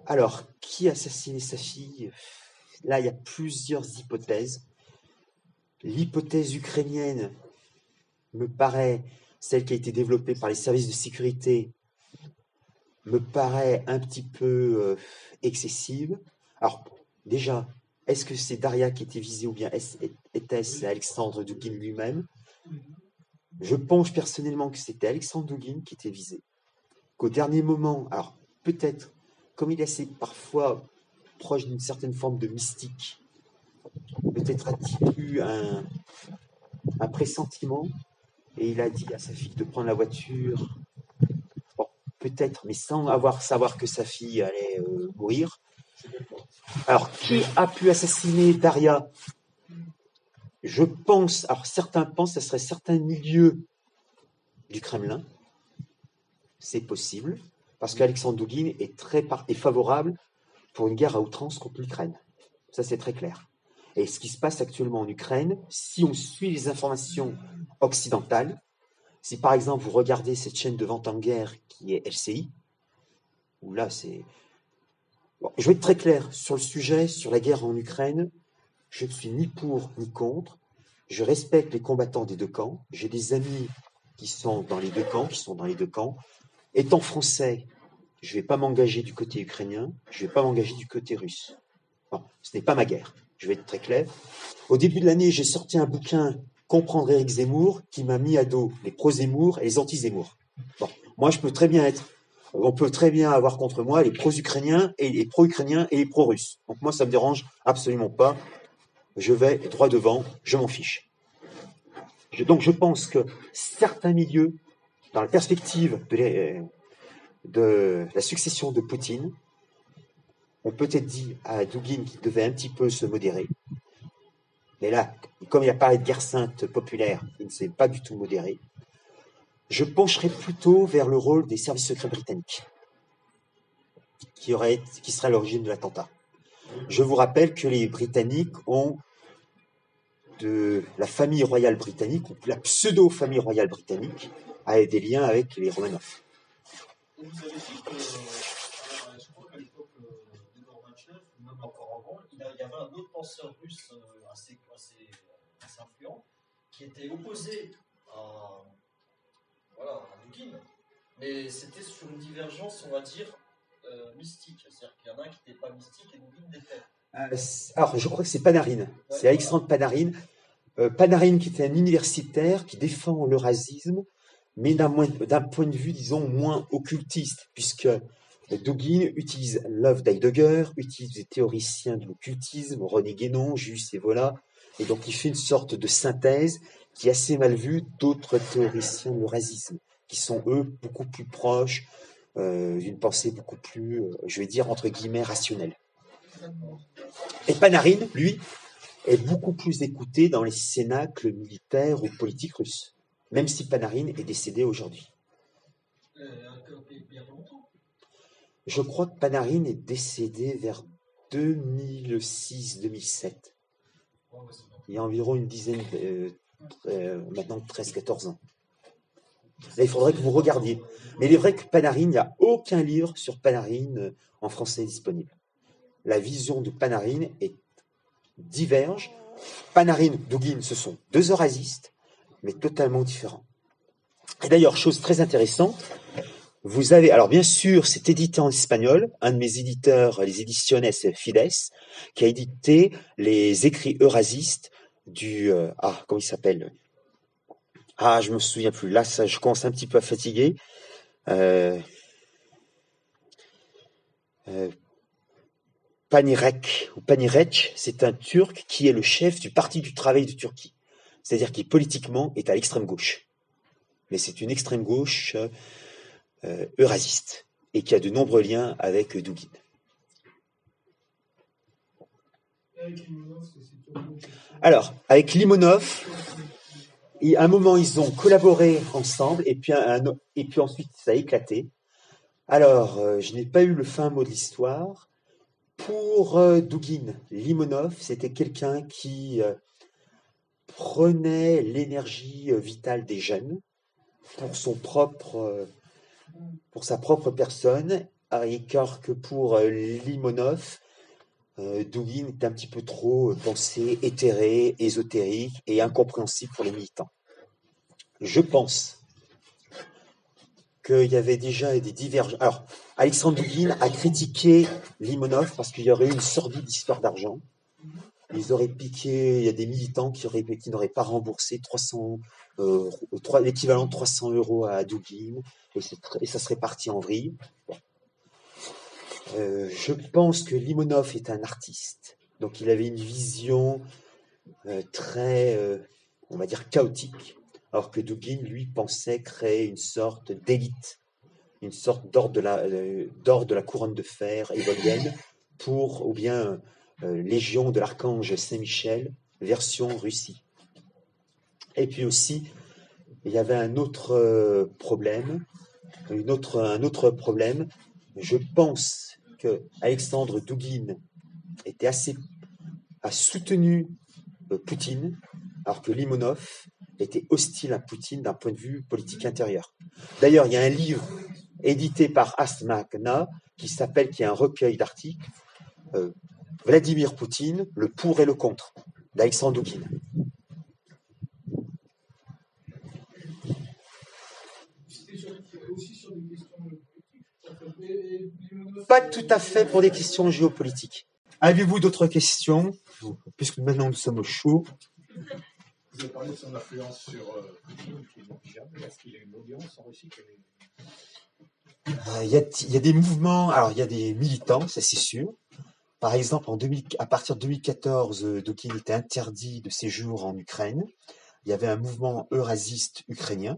Alors, qui a assassiné sa fille? Là, il y a plusieurs hypothèses. L'hypothèse ukrainienne me paraît, celle qui a été développée par les services de sécurité, me paraît un petit peu excessive. Alors, déjà, est-ce que c'est Daria qui était visée ou bien était-ce Alexandre Douguine lui-même? Je pense personnellement que c'était Alexandre Douguine qui était visé. Qu'au dernier moment, alors peut-être, comme il est assez parfois proche d'une certaine forme de mystique, peut-être a-t-il eu un pressentiment et il a dit à sa fille de prendre la voiture, bon, peut-être, mais sans savoir que sa fille allait mourir. Alors, qui a pu assassiner Daria? Je pense, alors certains pensent que ce serait certains milieux du Kremlin. C'est possible, parce qu'Alexandre Douguine est favorable pour une guerre à outrance contre l'Ukraine. Ça, c'est très clair. Et ce qui se passe actuellement en Ukraine, si on suit les informations occidentales, si par exemple vous regardez cette chaîne de vente en guerre qui est LCI, où là c'est... Bon, je vais être très clair sur le sujet, sur la guerre en Ukraine, je ne suis ni pour ni contre, je respecte les combattants des deux camps, j'ai des amis qui sont dans les deux camps, Étant français, je ne vais pas m'engager du côté ukrainien, je ne vais pas m'engager du côté russe. Bon, ce n'est pas ma guerre, je vais être très clair. Au début de l'année, j'ai sorti un bouquin Comprendre Éric Zemmour qui m'a mis à dos les pro-Zemmour et les anti-Zemmour. Bon, moi, on peut très bien avoir contre moi les pro-ukrainiens et les pro-ukrainiens et les pro-russes. Donc moi, ça ne me dérange absolument pas. Je vais droit devant, je m'en fiche. Donc je pense que certains milieux, dans la perspective de la succession de Poutine, on peut-être dit à Douguine qu'il devait un petit peu se modérer. Mais là, comme il a parlé de guerre sainte populaire, il ne s'est pas du tout modéré. je pencherais plutôt vers le rôle des services secrets britanniques, qui serait à l'origine de l'attentat. Je vous rappelle que les Britanniques ont de la famille royale britannique, ou la pseudo-famille royale britannique, a des liens avec les Romanov. Et vous avez dit que, je crois qu'à l'époque de Gorbatchev, ou même encore avant, il y avait un autre penseur russe assez influent, qui était opposé à Dugin, mais c'était sur une divergence, on va dire, mystique. C'est-à-dire qu'il y en a un qui n'était pas mystique et Dugin l'était. Alors, je crois que c'est Panarin. C'est Alexandre Panarin. Panarin qui était un universitaire qui défend le racisme, mais d'un point de vue, disons, moins occultiste, puisque Dugin utilise l'œuvre d'Heidegger, utilise des théoriciens de l'occultisme, René Guénon, Jus et Vola, et donc il fait une sorte de synthèse qui est assez mal vue d'autres théoriciens du racisme, qui sont eux beaucoup plus proches d'une pensée beaucoup plus, je vais dire, entre guillemets, rationnelle. Et Panarin, lui, est beaucoup plus écouté dans les cénacles militaires ou politiques russes, même si Panarin est décédé aujourd'hui. Il y a pas longtemps. Je crois que Panarin est décédé vers 2006-2007. Il y a environ une dizaine, maintenant 13-14 ans. Là, il faudrait que vous regardiez. Mais il est vrai que Panarin, il n'y a aucun livre sur Panarin en français disponible. La vision de Panarin diverge. Panarin, Dugin, ce sont deux eurasistes, mais totalement différents. Et d'ailleurs, chose très intéressante, vous avez, alors bien sûr, c'est édité en espagnol, un de mes éditeurs, les Ediciones Fides, qui a édité les écrits eurasistes du, comment il s'appelle? Je me souviens plus. Là, ça, je commence un petit peu à fatiguer. Panirec, c'est un Turc qui est le chef du Parti du Travail de Turquie. C'est-à-dire qui politiquement est à l'extrême gauche. Mais c'est une extrême gauche eurasiste et qui a de nombreux liens avec Dugin. Alors, avec Limonov, à un moment, ils ont collaboré ensemble et puis ensuite, ça a éclaté. Alors, je n'ai pas eu le fin mot de l'histoire. Pour Dugin, Limonov, c'était quelqu'un qui prenait l'énergie vitale des jeunes pour sa propre personne, car que pour Limonov, Dugin est un petit peu trop pensé éthéré, ésotérique et incompréhensible pour les militants. Je pense qu'il y avait déjà des divergences. Alors, Alexandre Dugin a critiqué Limonov parce qu'il y aurait eu une sordide histoire d'argent. Ils auraient piqué, il y a des militants qui n'auraient pas remboursé l'équivalent de 300 € à Dugin, et ça serait parti en vrille. Bon. Je pense que Limonov est un artiste, donc il avait une vision très, on va dire, chaotique, alors que Dugin, lui, pensait créer une sorte d'élite, une sorte d'ordre de la couronne de fer évolienne, ou bien Légion de l'archange Saint-Michel, version Russie. Et puis aussi, il y avait un autre problème. Je pense que Alexandre Dugin a soutenu Poutine, alors que Limonov était hostile à Poutine d'un point de vue politique intérieur. D'ailleurs, il y a un livre édité par Asmagna qui est un recueil d'articles, Vladimir Poutine, le pour et le contre, d'Alexandre Dugin. Pas tout à fait pour des questions géopolitiques. Avez-vous d'autres questions, puisque maintenant nous sommes au chaud? Vous avez parlé de son influence sur Poutine, qui est négligeable. Est-ce qu'il a une audience en Russie? Il y a des mouvements, alors il y a des militants, ça c'est sûr. Par exemple, à partir de 2014, Dugin était interdit de séjour en Ukraine. Il y avait un mouvement eurasiste ukrainien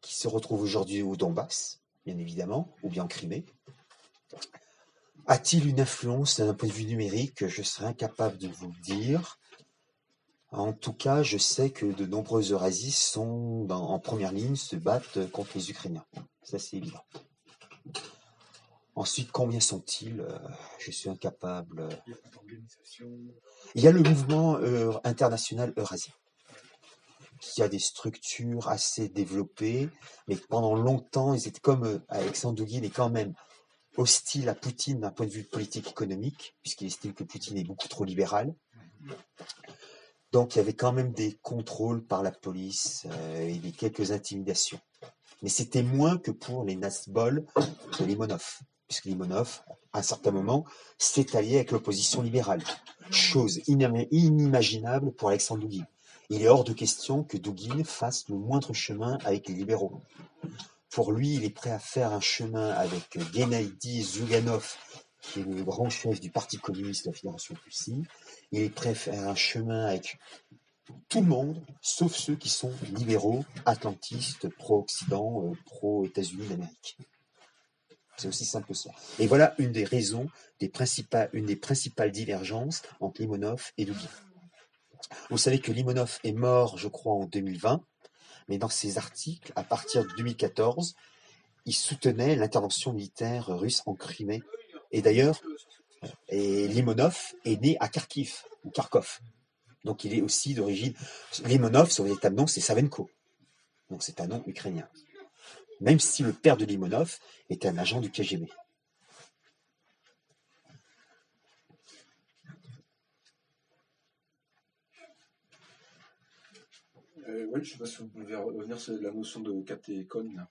qui se retrouve aujourd'hui au Donbass, bien évidemment, ou bien en Crimée. A-t-il une influence d'un point de vue numérique? Je serais incapable de vous le dire. En tout cas, je sais que de nombreux eurasistes sont en première ligne, se battent contre les Ukrainiens. Ça, c'est évident. Ensuite, combien sont-ils? Je suis incapable. Il y a pas d'organisation. Il y a le mouvement international eurasien, qui a des structures assez développées, mais pendant longtemps, ils étaient comme Alexandre Douguin est quand même hostile à Poutine d'un point de vue politique économique, puisqu'il estime que Poutine est beaucoup trop libéral. Donc il y avait quand même des contrôles par la police et quelques intimidations. Mais c'était moins que pour les Nazbol de Limonov, puisque Limonov, à un certain moment, s'est allié avec l'opposition libérale. Chose inimaginable pour Alexandre Douguin. Il est hors de question que Douguin fasse le moindre chemin avec les libéraux. Pour lui, il est prêt à faire un chemin avec Gennady Zyuganov, qui est le grand chef du Parti communiste de la Fédération de Russie. Il est prêt à faire un chemin avec tout le monde, sauf ceux qui sont libéraux, atlantistes, pro-Occident, pro-États-Unis d'Amérique. C'est aussi simple que ça. Et voilà une des raisons, une des principales divergences entre Limonov et Douguin. Vous savez que Limonov est mort, je crois, en 2020, mais dans ses articles, à partir de 2014, il soutenait l'intervention militaire russe en Crimée. Et d'ailleurs, Limonov est né à Kharkiv, ou Kharkov. Donc il est aussi d'origine... Limonov, son véritable nom, c'est Savenko. Donc c'est un nom ukrainien. Même si le père de Limonov était un agent du KGB. Oui, je ne sais pas si vous pouvez revenir sur la notion de catéchone.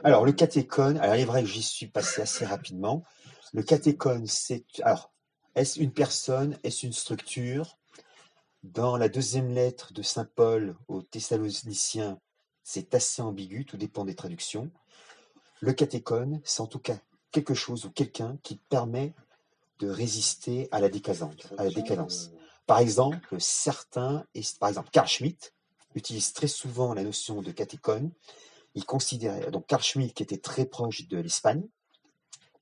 Alors, le catéchone, alors il est vrai que j'y suis passé assez rapidement. Le catéchone, c'est... Alors, est-ce une personne? Est-ce une structure? Dans la deuxième lettre de saint Paul aux Thessaloniciens, c'est assez ambigu, tout dépend des traductions. Le catéchone, c'est en tout cas quelque chose ou quelqu'un qui permet de résister à la décadence. Par exemple, Carl Schmitt utilise très souvent la notion de catéchone. Il considérait, donc Carl Schmitt, qui était très proche de l'Espagne,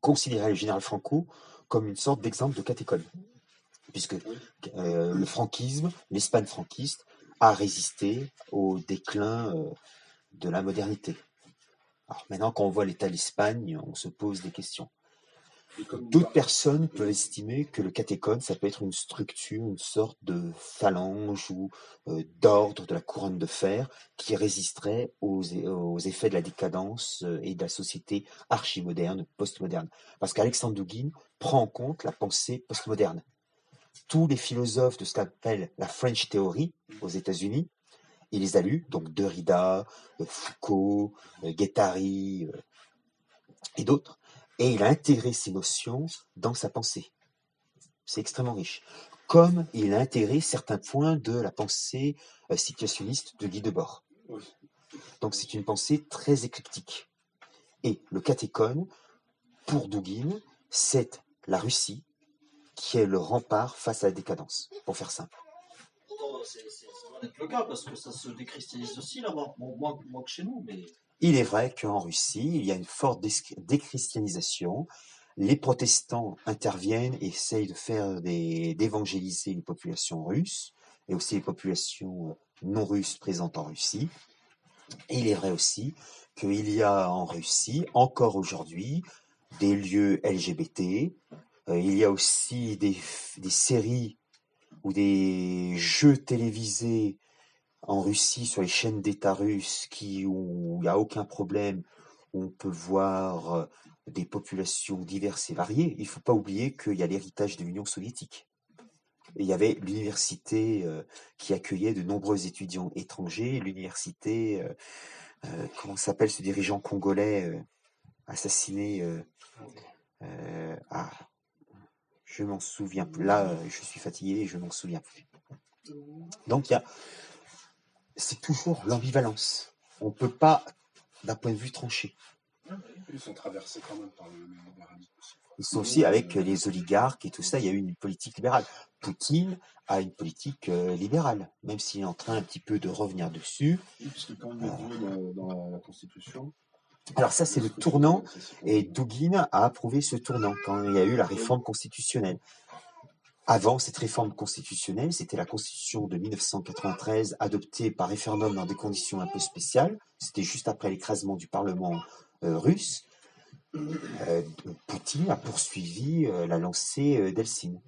considérait le général Franco comme une sorte d'exemple de catéchone, puisque le franquisme, l'Espagne franquiste, a résisté au déclin de la modernité. Alors maintenant, quand on voit l'état de l'Espagne, on se pose des questions. D'autres personnes peuvent estimer que le catéchone, ça peut être une structure, une sorte de phalange ou d'ordre de la couronne de fer qui résisterait aux effets de la décadence et de la société archimoderne, postmoderne. Parce qu'Alexandre Douguin prend en compte la pensée postmoderne. Tous les philosophes de ce qu'on appelle la French Theory aux États-Unis, il les a lus, donc Derrida, Foucault, Guattari et d'autres. Et il a intégré ces notions dans sa pensée. C'est extrêmement riche. Comme il a intégré certains points de la pensée situationniste de Guy Debord. Donc c'est une pensée très éclectique. Et le catéchone, pour Douguin, c'est la Russie qui est le rempart face à la décadence, pour faire simple. Ça va être le cas, parce que ça se décristalise aussi là-bas. Bon, moins que chez nous, mais... Il est vrai qu'en Russie, il y a une forte déchristianisation. Les protestants interviennent et essayent d'évangéliser les populations russes et aussi les populations non russes présentes en Russie. Et il est vrai aussi qu'il y a en Russie, encore aujourd'hui, des lieux LGBT. Il y a aussi des séries ou des jeux télévisés en Russie, sur les chaînes d'État russes, où il n'y a aucun problème, où on peut voir des populations diverses et variées. Il ne faut pas oublier qu'il y a l'héritage de l'Union soviétique. Et il y avait l'université qui accueillait de nombreux étudiants étrangers, l'université, comment s'appelle ce dirigeant congolais assassiné je m'en souviens plus. Là, je suis fatigué et je m'en souviens plus. Donc, c'est toujours l'ambivalence. On ne peut pas, d'un point de vue, trancher. Ils sont traversés quand même par le libéralisme. Ils sont aussi avec les oligarques et tout ça, il y a eu une politique libérale. Poutine a une politique libérale, même s'il est en train un petit peu de revenir dessus. Oui, puisque quand il est venu dans la Constitution... Alors ça, c'est le tournant, et Douguin a approuvé ce tournant quand il y a eu la réforme constitutionnelle. avant cette réforme constitutionnelle, c'était la Constitution de 1993, adoptée par référendum dans des conditions un peu spéciales. C'était juste après l'écrasement du Parlement russe. Poutine a poursuivi la lancée d'Helsinki.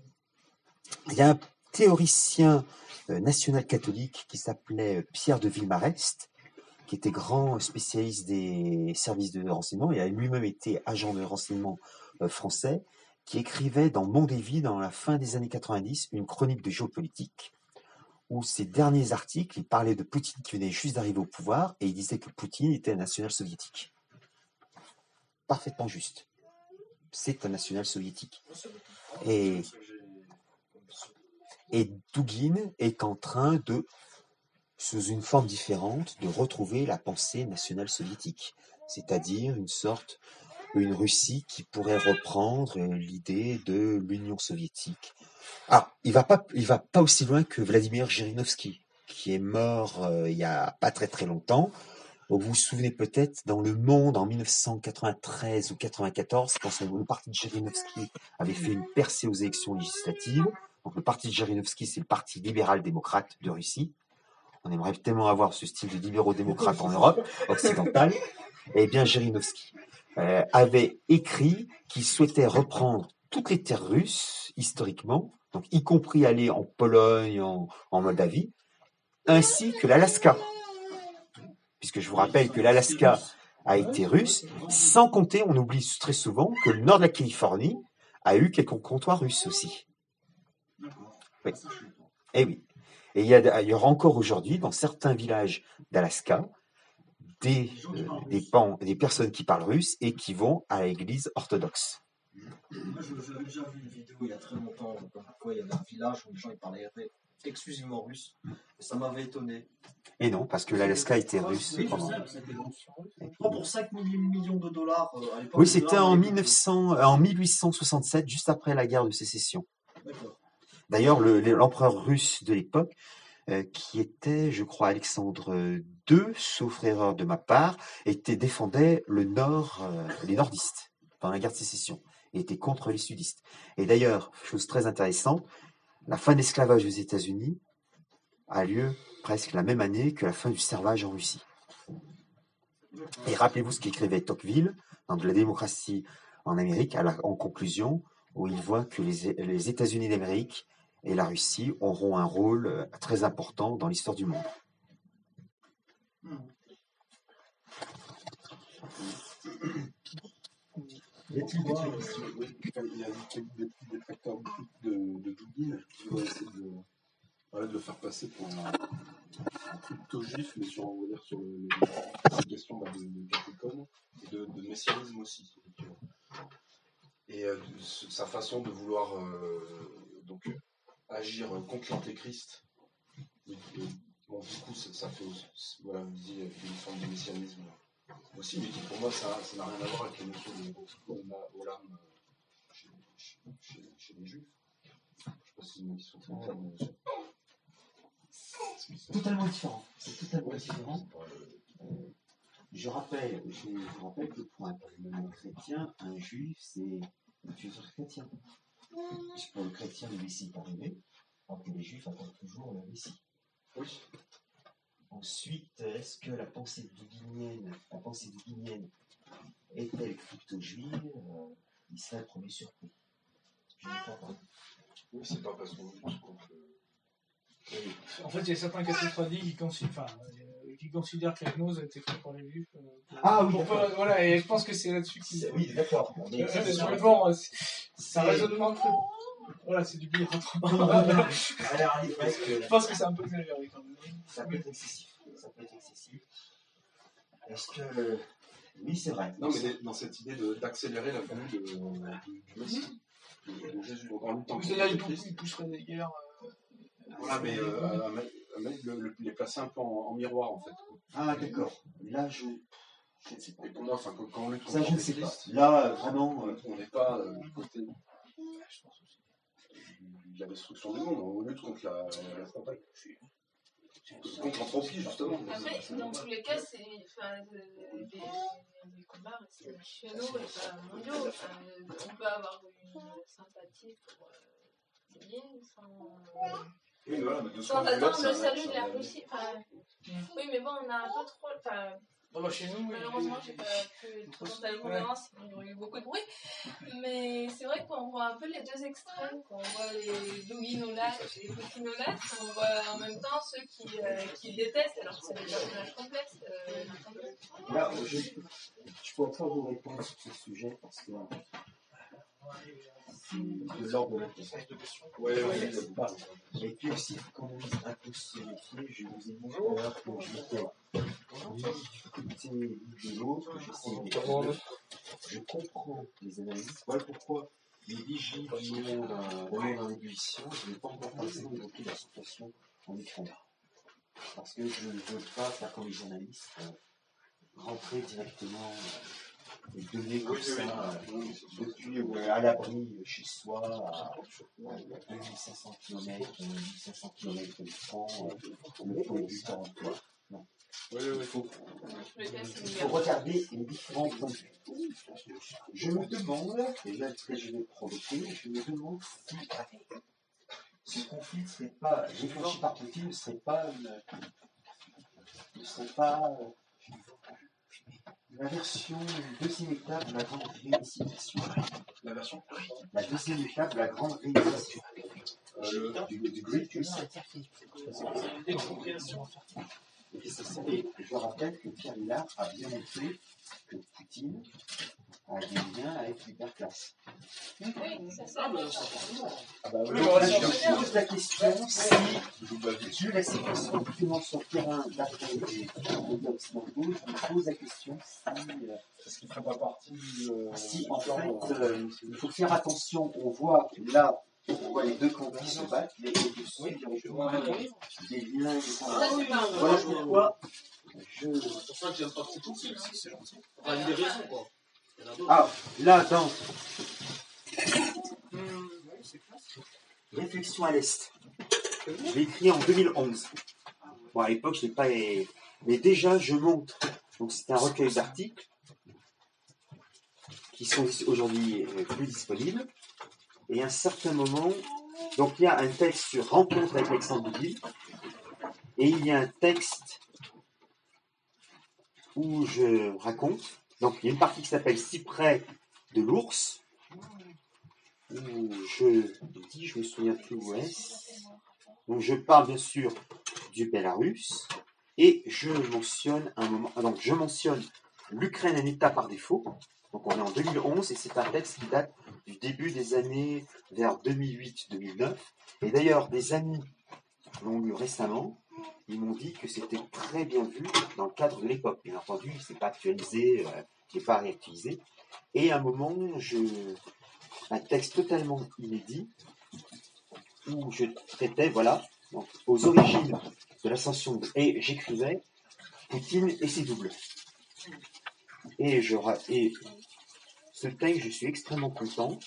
Il y a un théoricien national-catholique qui s'appelait Pierre de Villemarest, qui était grand spécialiste des services de renseignement et a lui-même été agent de renseignement français, qui écrivait dans Monde et Vie, dans la fin des années 90, une chronique de géopolitique, où ses derniers articles, il parlait de Poutine qui venait juste d'arriver au pouvoir, et il disait que Poutine était un national soviétique. Parfaitement juste. C'est un national soviétique. Et Dugin est en train de, sous une forme différente, de retrouver la pensée nationale soviétique, c'est-à-dire une Russie qui pourrait reprendre l'idée de l'Union soviétique. Alors, il va pas aussi loin que Vladimir Zhirinovsky, qui est mort il y a pas très très longtemps. Vous vous souvenez peut-être, dans Le Monde en 1993 ou 94, quand le parti de Zhirinovsky avait fait une percée aux élections législatives. Donc le parti de Zhirinovsky, c'est le parti libéral-démocrate de Russie. On aimerait tellement avoir ce style de libéraux-démocrate en Europe occidentale. Eh bien, Zhirinovsky avait écrit qu'il souhaitait reprendre toutes les terres russes, historiquement, donc y compris aller en Pologne, en Moldavie, ainsi que l'Alaska. Puisque je vous rappelle que l'Alaska a été russe, sans compter, on oublie très souvent, que le nord de la Californie a eu quelques comptoirs russes aussi. Oui. Et oui. Et il y aura encore aujourd'hui, dans certains villages d'Alaska, des personnes qui parlent russe et qui vont à l'église orthodoxe. Moi, j'avais déjà vu une vidéo il y a très longtemps, comme quoi il y avait un village où les gens ils parlaient exclusivement russe, et ça m'avait étonné. Et non, parce que l'Alaska était russe. Oui, je sais, c'était je crois pour 5 millions de dollars à l'époque. Oui, c'était en 1867, juste après la guerre de sécession. D'accord. D'ailleurs, l'empereur russe de l'époque, qui était, je crois, Alexandre II, sauf erreur de ma part, défendait le Nord, les nordistes, pendant la guerre de sécession, et était contre les sudistes. Et d'ailleurs, chose très intéressante, la fin de l'esclavage aux États-Unis a lieu presque la même année que la fin du servage en Russie. Et rappelez-vous ce qu'écrivait Tocqueville dans De la démocratie en Amérique, en conclusion, où il voit que les États-Unis d'Amérique et la Russie auront un rôle très important dans l'histoire du monde. Y a-t-il des questions? Oui, il y a des détracteurs de Dugin qui vont essayer de le faire passer pour un crypto-juif, mais on va dire sur la question de Capricorne et de messianisme aussi. Et sa façon de vouloir donc agir contre l'antéchrist. Bon, du coup, ça fait aussi, voilà, vous disiez, une forme de messianisme aussi, mais qui pour moi, ça n'a rien à voir avec les notions de Olam chez les Juifs. Je ne sais pas si ils sont très clairs. Totalement différent. C'est totalement différent. Je vous rappelle que pour un chrétien, un juif, c'est un tueur chrétien. Puisque pour le chrétien, le Messie est arrivé, alors que les juifs attendent toujours le Messie. Oui. Ensuite, est-ce que la pensée duginienne est-elle crypto-juive? Il serait le premier surpris. Je ne crois pas. Oui, c'est pas parce qu'on lutte contre. En fait, il y a certains catholiques qui considèrent que la gnose a été faite par les juifs. Voilà, et je pense que c'est là-dessus qu'il. Oui, d'accord. C'est un raisonnement que. Voilà, c'est du billard. Je pense que c'est un peu exagéré quand même. Ça peut être excessif. Est-ce que. Oui, c'est vrai. Non, mais dans cette idée d'accélérer la venue du Messie, de Jésus. Donc en luttant contre l'antéchrist. Il pousserait des guerres. Voilà, mais les placer un peu en miroir, en fait. Ah, d'accord. Là, je ne sais pas. Et pour moi, quand on lutte contre ça, je ne sais pas. l'antéchrist, Là, vraiment. on n'est pas du côté de la destruction du monde, on lutte contre la frontale. Contre l'entropie, justement. Après, dans tous les cas, c'est des combats nationaux et pas mondiaux. On peut avoir une sympathie pour Oui, voilà, mais sans attendre le salut de la Russie. Oui, mais bon, on a un peu trop. Chez nous, malheureusement, j'ai pas pu être présente à la conférence, il y aurait eu beaucoup de bruit. Mais c'est vrai qu'on voit un peu les deux extrêmes. On voit les Douguinolas et les Poutinolas. On voit en même temps ceux qui détestent, alors que c'est des personnages complexes. Là, je ne pourrais pas vous répondre sur ce sujet parce que c'est de l'ordre de la question. Et puis aussi, quand on un peu se méfier, je vous ai dit tout à l'heure que j'étais ni de l'autre, j'essaie de je comprends les analyses, voilà pourquoi les vigiles dans l'ébullition, je n'ai pas encore passé d'évoquer la situation en Ukraine. Parce que je ne veux pas faire comme les journalistes, rentrer directement et donner comme ça, depuis à l'abri chez soi, à 2500 km, 1500 km de France, le point de vue d'emploi. Non. Il faut regarder les différents points de vue. Je me demande, et là je vais provoquer, je me demande si ce conflit ne serait pas, déclenché par Poutine, ne serait pas la version, une deuxième étape de la grande réunification. La version La deuxième étape de la grande réunification. Du Great Reset. Et je rappelle que Pierre Hillard a bien montré que Poutine a des liens avec l'hyperclasse. Oui, c'est ça. Je pose la question si, vu la situation actuellement sur le terrain d'après les occidentaux, je me pose la question est-ce qu'il ne ferait pas partie si en fait, il faut faire attention, on voit là, on voit les deux camps qui se battent, mais au-dessus, il y a des liens, des voilà pourquoi c'est pour ça que j'aime pas trop aussi, c'est gentil. Enfin, il y a des raisons, quoi. Ah, là, dans Réflexion à l'Est, je l'ai écrit en 2011. Bon, à l'époque, je l'ai pas. Mais déjà, je montre. Donc, c'est un recueil d'articles qui sont aujourd'hui plus disponibles. Et à un certain moment, donc il y a un texte sur Rencontre avec Alexandre Doudille, et il y a un texte où je raconte. Donc, il y a une partie qui s'appelle Si près de l'ours, où je me souviens plus où est-ce. Donc, je parle bien sûr du Bélarus, et je mentionne un moment. Donc, je mentionne l'Ukraine, un État par défaut. Donc, on est en 2011, et c'est un texte qui date du début des années vers 2008-2009. Et d'ailleurs, des amis l'ont lu récemment. Ils m'ont dit que c'était très bien vu dans le cadre de l'époque. Bien entendu, il ne s'est pas actualisé, il n'est pas réactualisé. Et à un moment, un texte totalement inédit où je traitais, voilà, donc, aux origines de l'ascension, et j'écrivais Poutine et ses doubles. Et ce texte, je suis extrêmement content.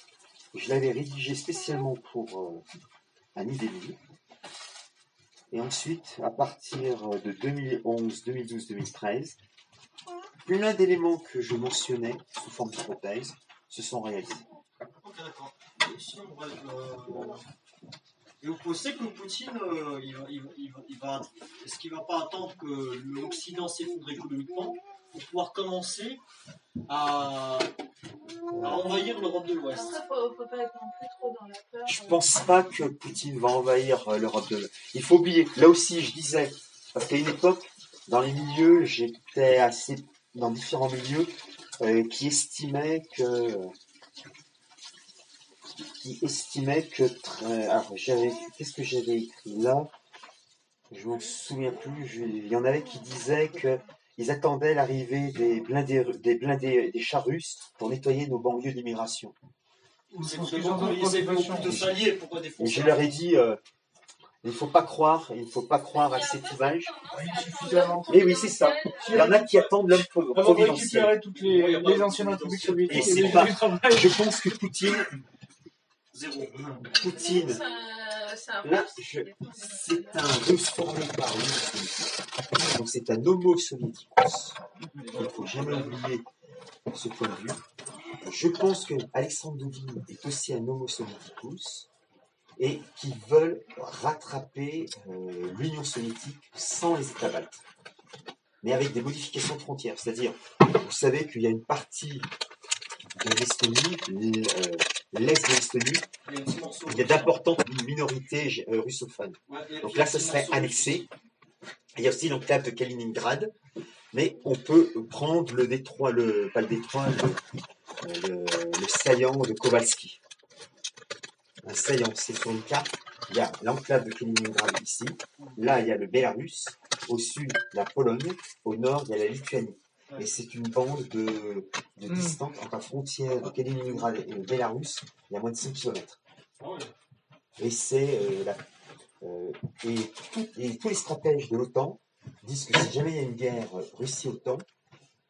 Je l'avais rédigé spécialement pour Annie Delis. Et ensuite, à partir de 2011, 2012, 2013, plein d'éléments que je mentionnais sous forme d'hypothèse se sont réalisés. Ok, d'accord. Et vous pensez que Poutine, est-ce qu'il ne va pas attendre que l'Occident s'effondre économiquement pour pouvoir commencer à envahir l'Europe de l'Ouest? Il ne faut pas être non plus trop dans la peur. Je ne pense pas que Poutine va envahir l'Europe de l'Ouest. Il faut oublier, là aussi je disais, parce qu'à une époque, dans les milieux, j'étais assez dans différents milieux qui estimaient que alors qu'est-ce que j'avais écrit là, je m'en souviens plus. Il y en avait qui disaient que ils attendaient l'arrivée des chars russes pour nettoyer nos banlieues d'immigration. C'est plutôt s'allier, pourquoi défoncer? Et je leur ai dit il ne faut pas croire à cette image. Et oui, c'est ça. Il y en a qui attendent l'homme providentiel. Récupérer toutes les anciennes républiques soviétiques. Et c'est pas. Je pense que Poutine, là, c'est un russe formé par lui. Donc c'est un homo soviéticus. Il ne faut jamais oublier ce point de vue. Je pense que Alexandre Doudine est aussi un homo soviéticus. et qui veulent rattraper l'Union soviétique sans les États baltes, mais avec des modifications de frontières. C'est-à-dire, vous savez qu'il y a une partie de l'Estonie, l'est de l'Estonie, il y a d'importantes minorités russophones. Donc là, ça serait annexé. Il y a aussi l'enclave de Kaliningrad, mais on peut prendre le détroit, pas le détroit, le saillant de Kowalski. Un saillant, c'est sur une carte. Il y a l'enclave de Kaliningrad ici. Là, il y a le Bélarus. Au sud, la Pologne. Au nord, il y a la Lituanie. Et c'est une bande de distance entre la frontière de Kaliningrad et le Bélarus. Il y a moins de 5 km. Et c'est et tous les stratèges de l'OTAN disent que si jamais il y a une guerre Russie-OTAN,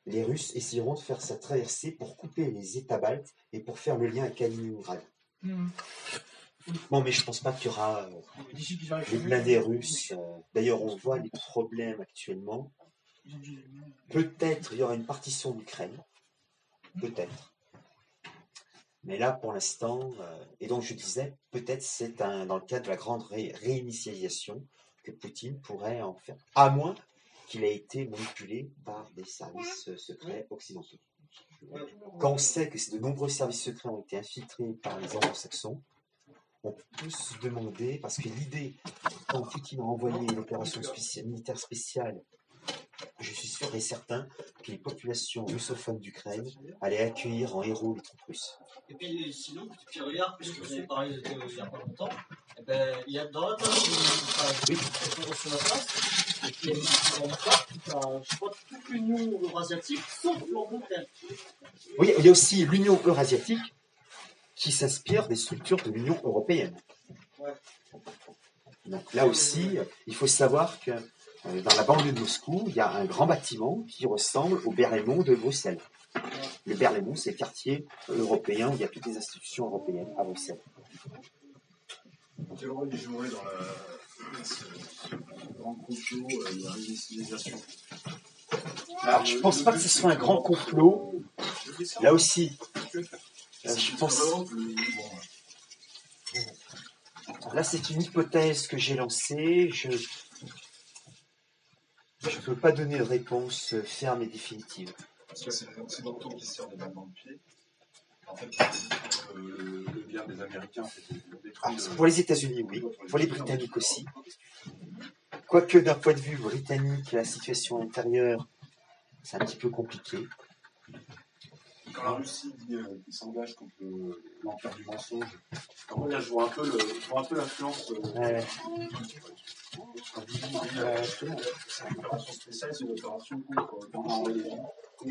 les Russes essaieront de faire sa traversée pour couper les États baltes et pour faire le lien avec Kaliningrad. Bon, mais je pense pas qu'il y aura les blindés russes. D'ailleurs, on voit les problèmes actuellement. Peut-être il y aura une partition d'Ukraine. Peut-être. Mais là, pour l'instant, et donc je disais, peut-être c'est dans le cadre de la grande réinitialisation que Poutine pourrait en faire. À moins qu'il ait été manipulé par des services secrets occidentaux. Quand on sait que de nombreux services secrets ont été infiltrés par les anglo-saxons, on peut se demander, parce que l'idée, quand Poutine a envoyé l'opération militaire spéciale, je suis sûr et certain que les populations russophones d'Ukraine allaient accueillir en héros les troupes russes. Et puis sinon, puis regarde, puisque vous avez parlé il n'y a pas longtemps, eh ben, il y a dans la convention de la place, et puis il y a je crois toute l'Union eurasiatique, sauf l'Angleterre. Oui, il y a aussi l'Union eurasiatique qui s'inspire des structures de l'Union européenne. Ouais. Donc là aussi, il faut savoir que dans la banlieue de Moscou, il y a un grand bâtiment qui ressemble au Berlaymont de Bruxelles. Le Berlaymont, c'est le quartier européen où il y a toutes les institutions européennes à Bruxelles. Quel rôle il jouerait dans ce grand complot de la réinitialisation? Alors, je ne pense pas que ce soit un grand complot. Là aussi, je pense... Là, c'est une hypothèse que j'ai lancée. Je ne peux pas donner de réponse ferme et définitive. Parce que c'est Occidentaux qui se tirent des balles dans le pied. En fait, le bien des Américains, c'est pour les États-Unis, oui. Pour les Britanniques aussi. Quoique, d'un point de vue britannique, la situation intérieure, c'est un petit peu compliqué. Quand la Russie dit qu'il s'engage contre l'empire du mensonge, quand là, je vois un peu l'influence. C'est une opération spéciale, c'est une opération contre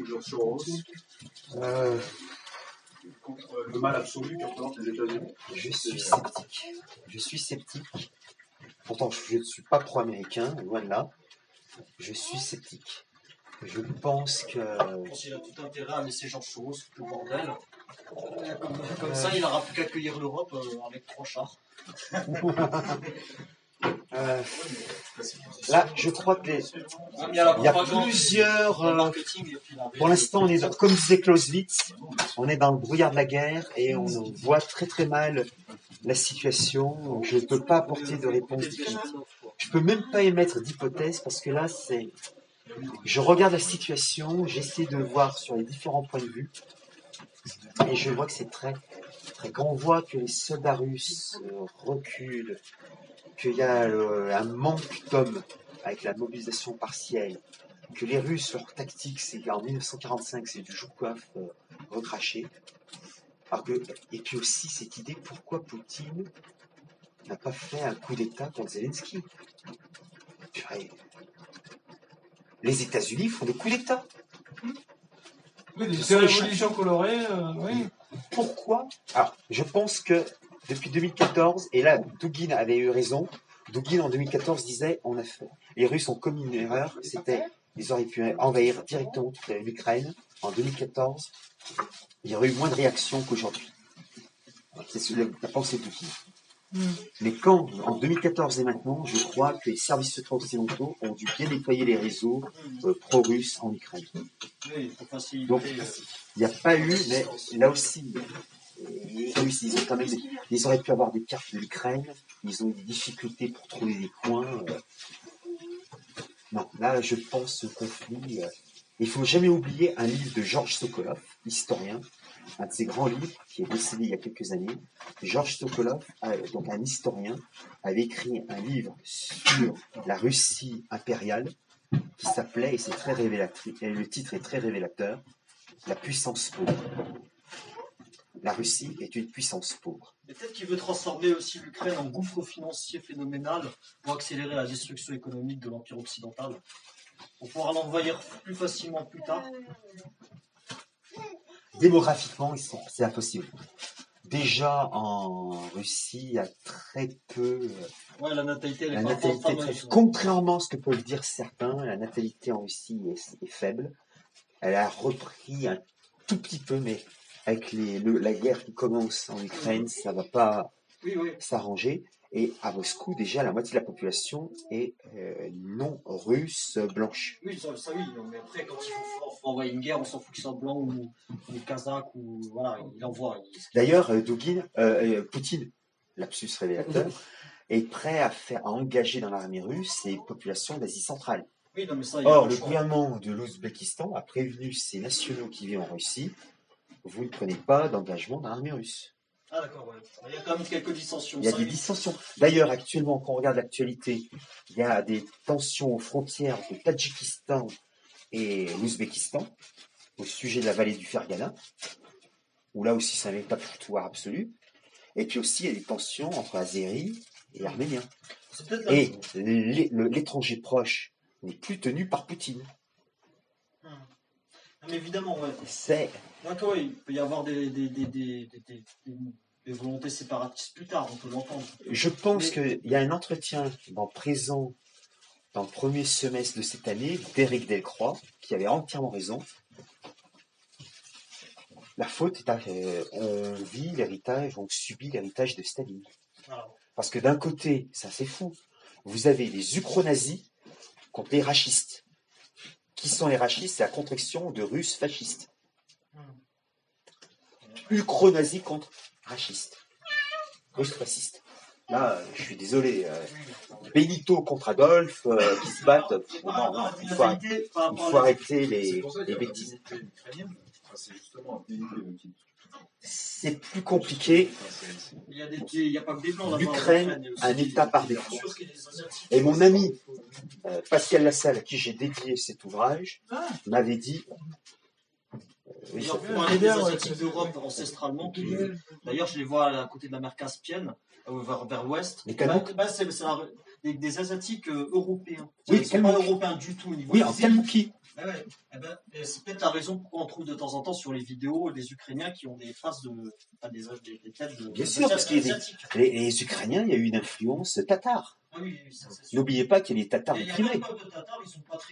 George Soros, contre le mal absolu que représentent les États-Unis. Je suis sceptique. Pourtant, je ne suis pas pro-américain, loin de là. Je suis sceptique. Je pense que... Je pense qu'il a tout intérêt à laisser George Soros le bordel. Comme ça, il n'aura plus qu'à accueillir l'Europe avec 3 chars. Là, je crois que il y a plusieurs. Pour l'instant, on est comme disait Clausewitz, on est dans le brouillard de la guerre et on voit très très mal la situation. Donc, je ne peux pas apporter de réponse définitive. Je peux même pas émettre d'hypothèse parce que là, je regarde la situation, j'essaie de voir sur les différents points de vue et je vois que c'est très, très. Quand on voit que les soldats russes reculent, qu'il y a un manque d'hommes avec la mobilisation partielle, que les Russes, leur tactique, c'est en 1945, c'est du Joukov recraché. Et puis aussi cette idée, pourquoi Poutine n'a pas fait un coup d'État contre Zelensky? Les États-Unis font des coups d'État. Oui, des révolutions colorées, oui. Pourquoi? Alors, je pense que depuis 2014, et là, Dugin avait eu raison. Dugin, en 2014, disait les Russes ont commis une erreur, ils auraient pu envahir directement toute l'Ukraine. En 2014, il y aurait eu moins de réactions qu'aujourd'hui. C'est la pensée de Dugin. Mais quand, en 2014 et maintenant, je crois que les services secrets occidentaux ont dû bien nettoyer les réseaux pro-russes en Ukraine. Donc, il n'y a pas eu, mais là aussi, réussi. Ils auraient pu avoir des cartes de l'Ukraine. Ils ont eu des difficultés pour trouver des coins. Non, là, je pense ce conflit. Il faut jamais oublier un livre de Georges Sokolov, historien, un de ses grands livres qui est décédé il y a quelques années. Georges Sokolov, donc un historien, avait écrit un livre sur la Russie impériale qui s'appelait, et c'est très révélateur, et le titre est très révélateur, La puissance pauvre. La Russie est une puissance pauvre. Et peut-être qu'il veut transformer aussi l'Ukraine en gouffre financier phénoménal pour accélérer la destruction économique de l'Empire occidental, pour pouvoir l'envahir plus facilement plus tard. Démographiquement, c'est impossible. Déjà, en Russie, il y a très peu... Ouais, la natalité, elle est la pas natalité contrairement à ce que peuvent dire certains, la natalité en Russie est faible. Elle a repris un tout petit peu, mais avec la guerre qui commence en Ukraine, ça va pas s'arranger. Et à Moscou, déjà, la moitié de la population est non russe blanche. Oui, ça oui, mais après, quand il faut envoyer une guerre, on s'en fout qu'ils soient blancs ou kazakhs, ou voilà, il envoie. D'ailleurs, Poutine, lapsus révélateur, est prêt à engager dans l'armée russe les populations d'Asie centrale. Oui, non, mais ça, Or, le gouvernement de l'Ouzbékistan a prévenu ses nationaux qui vivent en Russie, vous ne prenez pas d'engagement dans l'armée russe. Ah d'accord, ouais. Il y a quand même quelques dissensions. Il y a des dissensions. D'ailleurs, actuellement, quand on regarde l'actualité, il y a des tensions aux frontières de Tadjikistan et l'Ouzbékistan, au sujet de la vallée du Fergana, où là aussi c'est un véritable foutoir absolu. Et puis aussi, il y a des tensions entre Azéris et Arméniens. Et l'étranger proche n'est plus tenu par Poutine. Mais évidemment, ouais. D'accord, il peut y avoir des volontés séparatistes plus tard, on peut l'entendre. Je pense qu'il y a un entretien dans le premier semestre de cette année d'Éric Delcroix, qui avait entièrement raison. La faute est on vit l'héritage, on subit l'héritage de Staline. Voilà. Parce que d'un côté, ça c'est fou, vous avez les ukronazis contre les racistes. Qui sont les racistes? C'est la contraction de Russes fascistes. Ukronazis contre racistes. Russes fascistes. Là, je suis désolé. Benito contre Adolphe, qui se battent. Il faut arrêter les bêtises. C'est justement un pays qui... C'est plus compliqué. Il y a pas que des blancs. L'Ukraine, un État par défaut. Et mon ami Pascal Lassalle, à qui j'ai dédié cet ouvrage, m'avait dit... D'ailleurs, pour parler des Asiatiques d'Europe ancestralement, d'ailleurs, je les vois à côté de la mer Caspienne, vers l'ouest. C'est des Asiatiques européens. Oui, ils ne sont pas européens du tout au niveau en Kalmoukie. C'est peut-être la raison pourquoi on trouve de temps en temps sur les vidéos des Ukrainiens qui ont des traces des têtes de. Bien sûr, parce que les Ukrainiens, il y a eu une influence tatar. Ah oui, n'oubliez pas qu'il y a les Tatars de Crimée. Il y a plein de Tatars, ils ne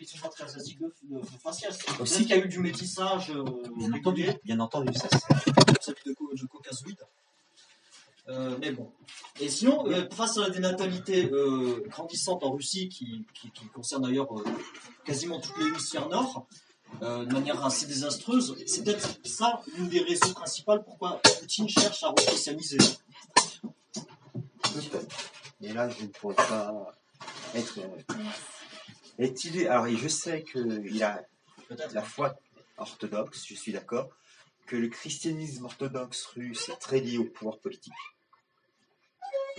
sont pas très asiatiques de faciès. Aussi qu'il y a eu du métissage. Bien entendu, ça c'est de caucasoïdes. Mais bon. Et sinon, face à la dénatalité grandissante en Russie, qui concerne d'ailleurs quasiment toutes les hémisphères nord, de manière assez désastreuse, c'est peut-être ça l'une des raisons principales pourquoi Poutine cherche à re-christianiser. Et là, je ne pourrais pas être. Alors, je sais qu'il a la foi orthodoxe, je suis d'accord, que le christianisme orthodoxe russe est très lié au pouvoir politique.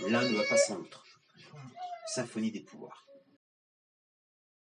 L'un ne va pas sans l'autre. Symphonie des pouvoirs.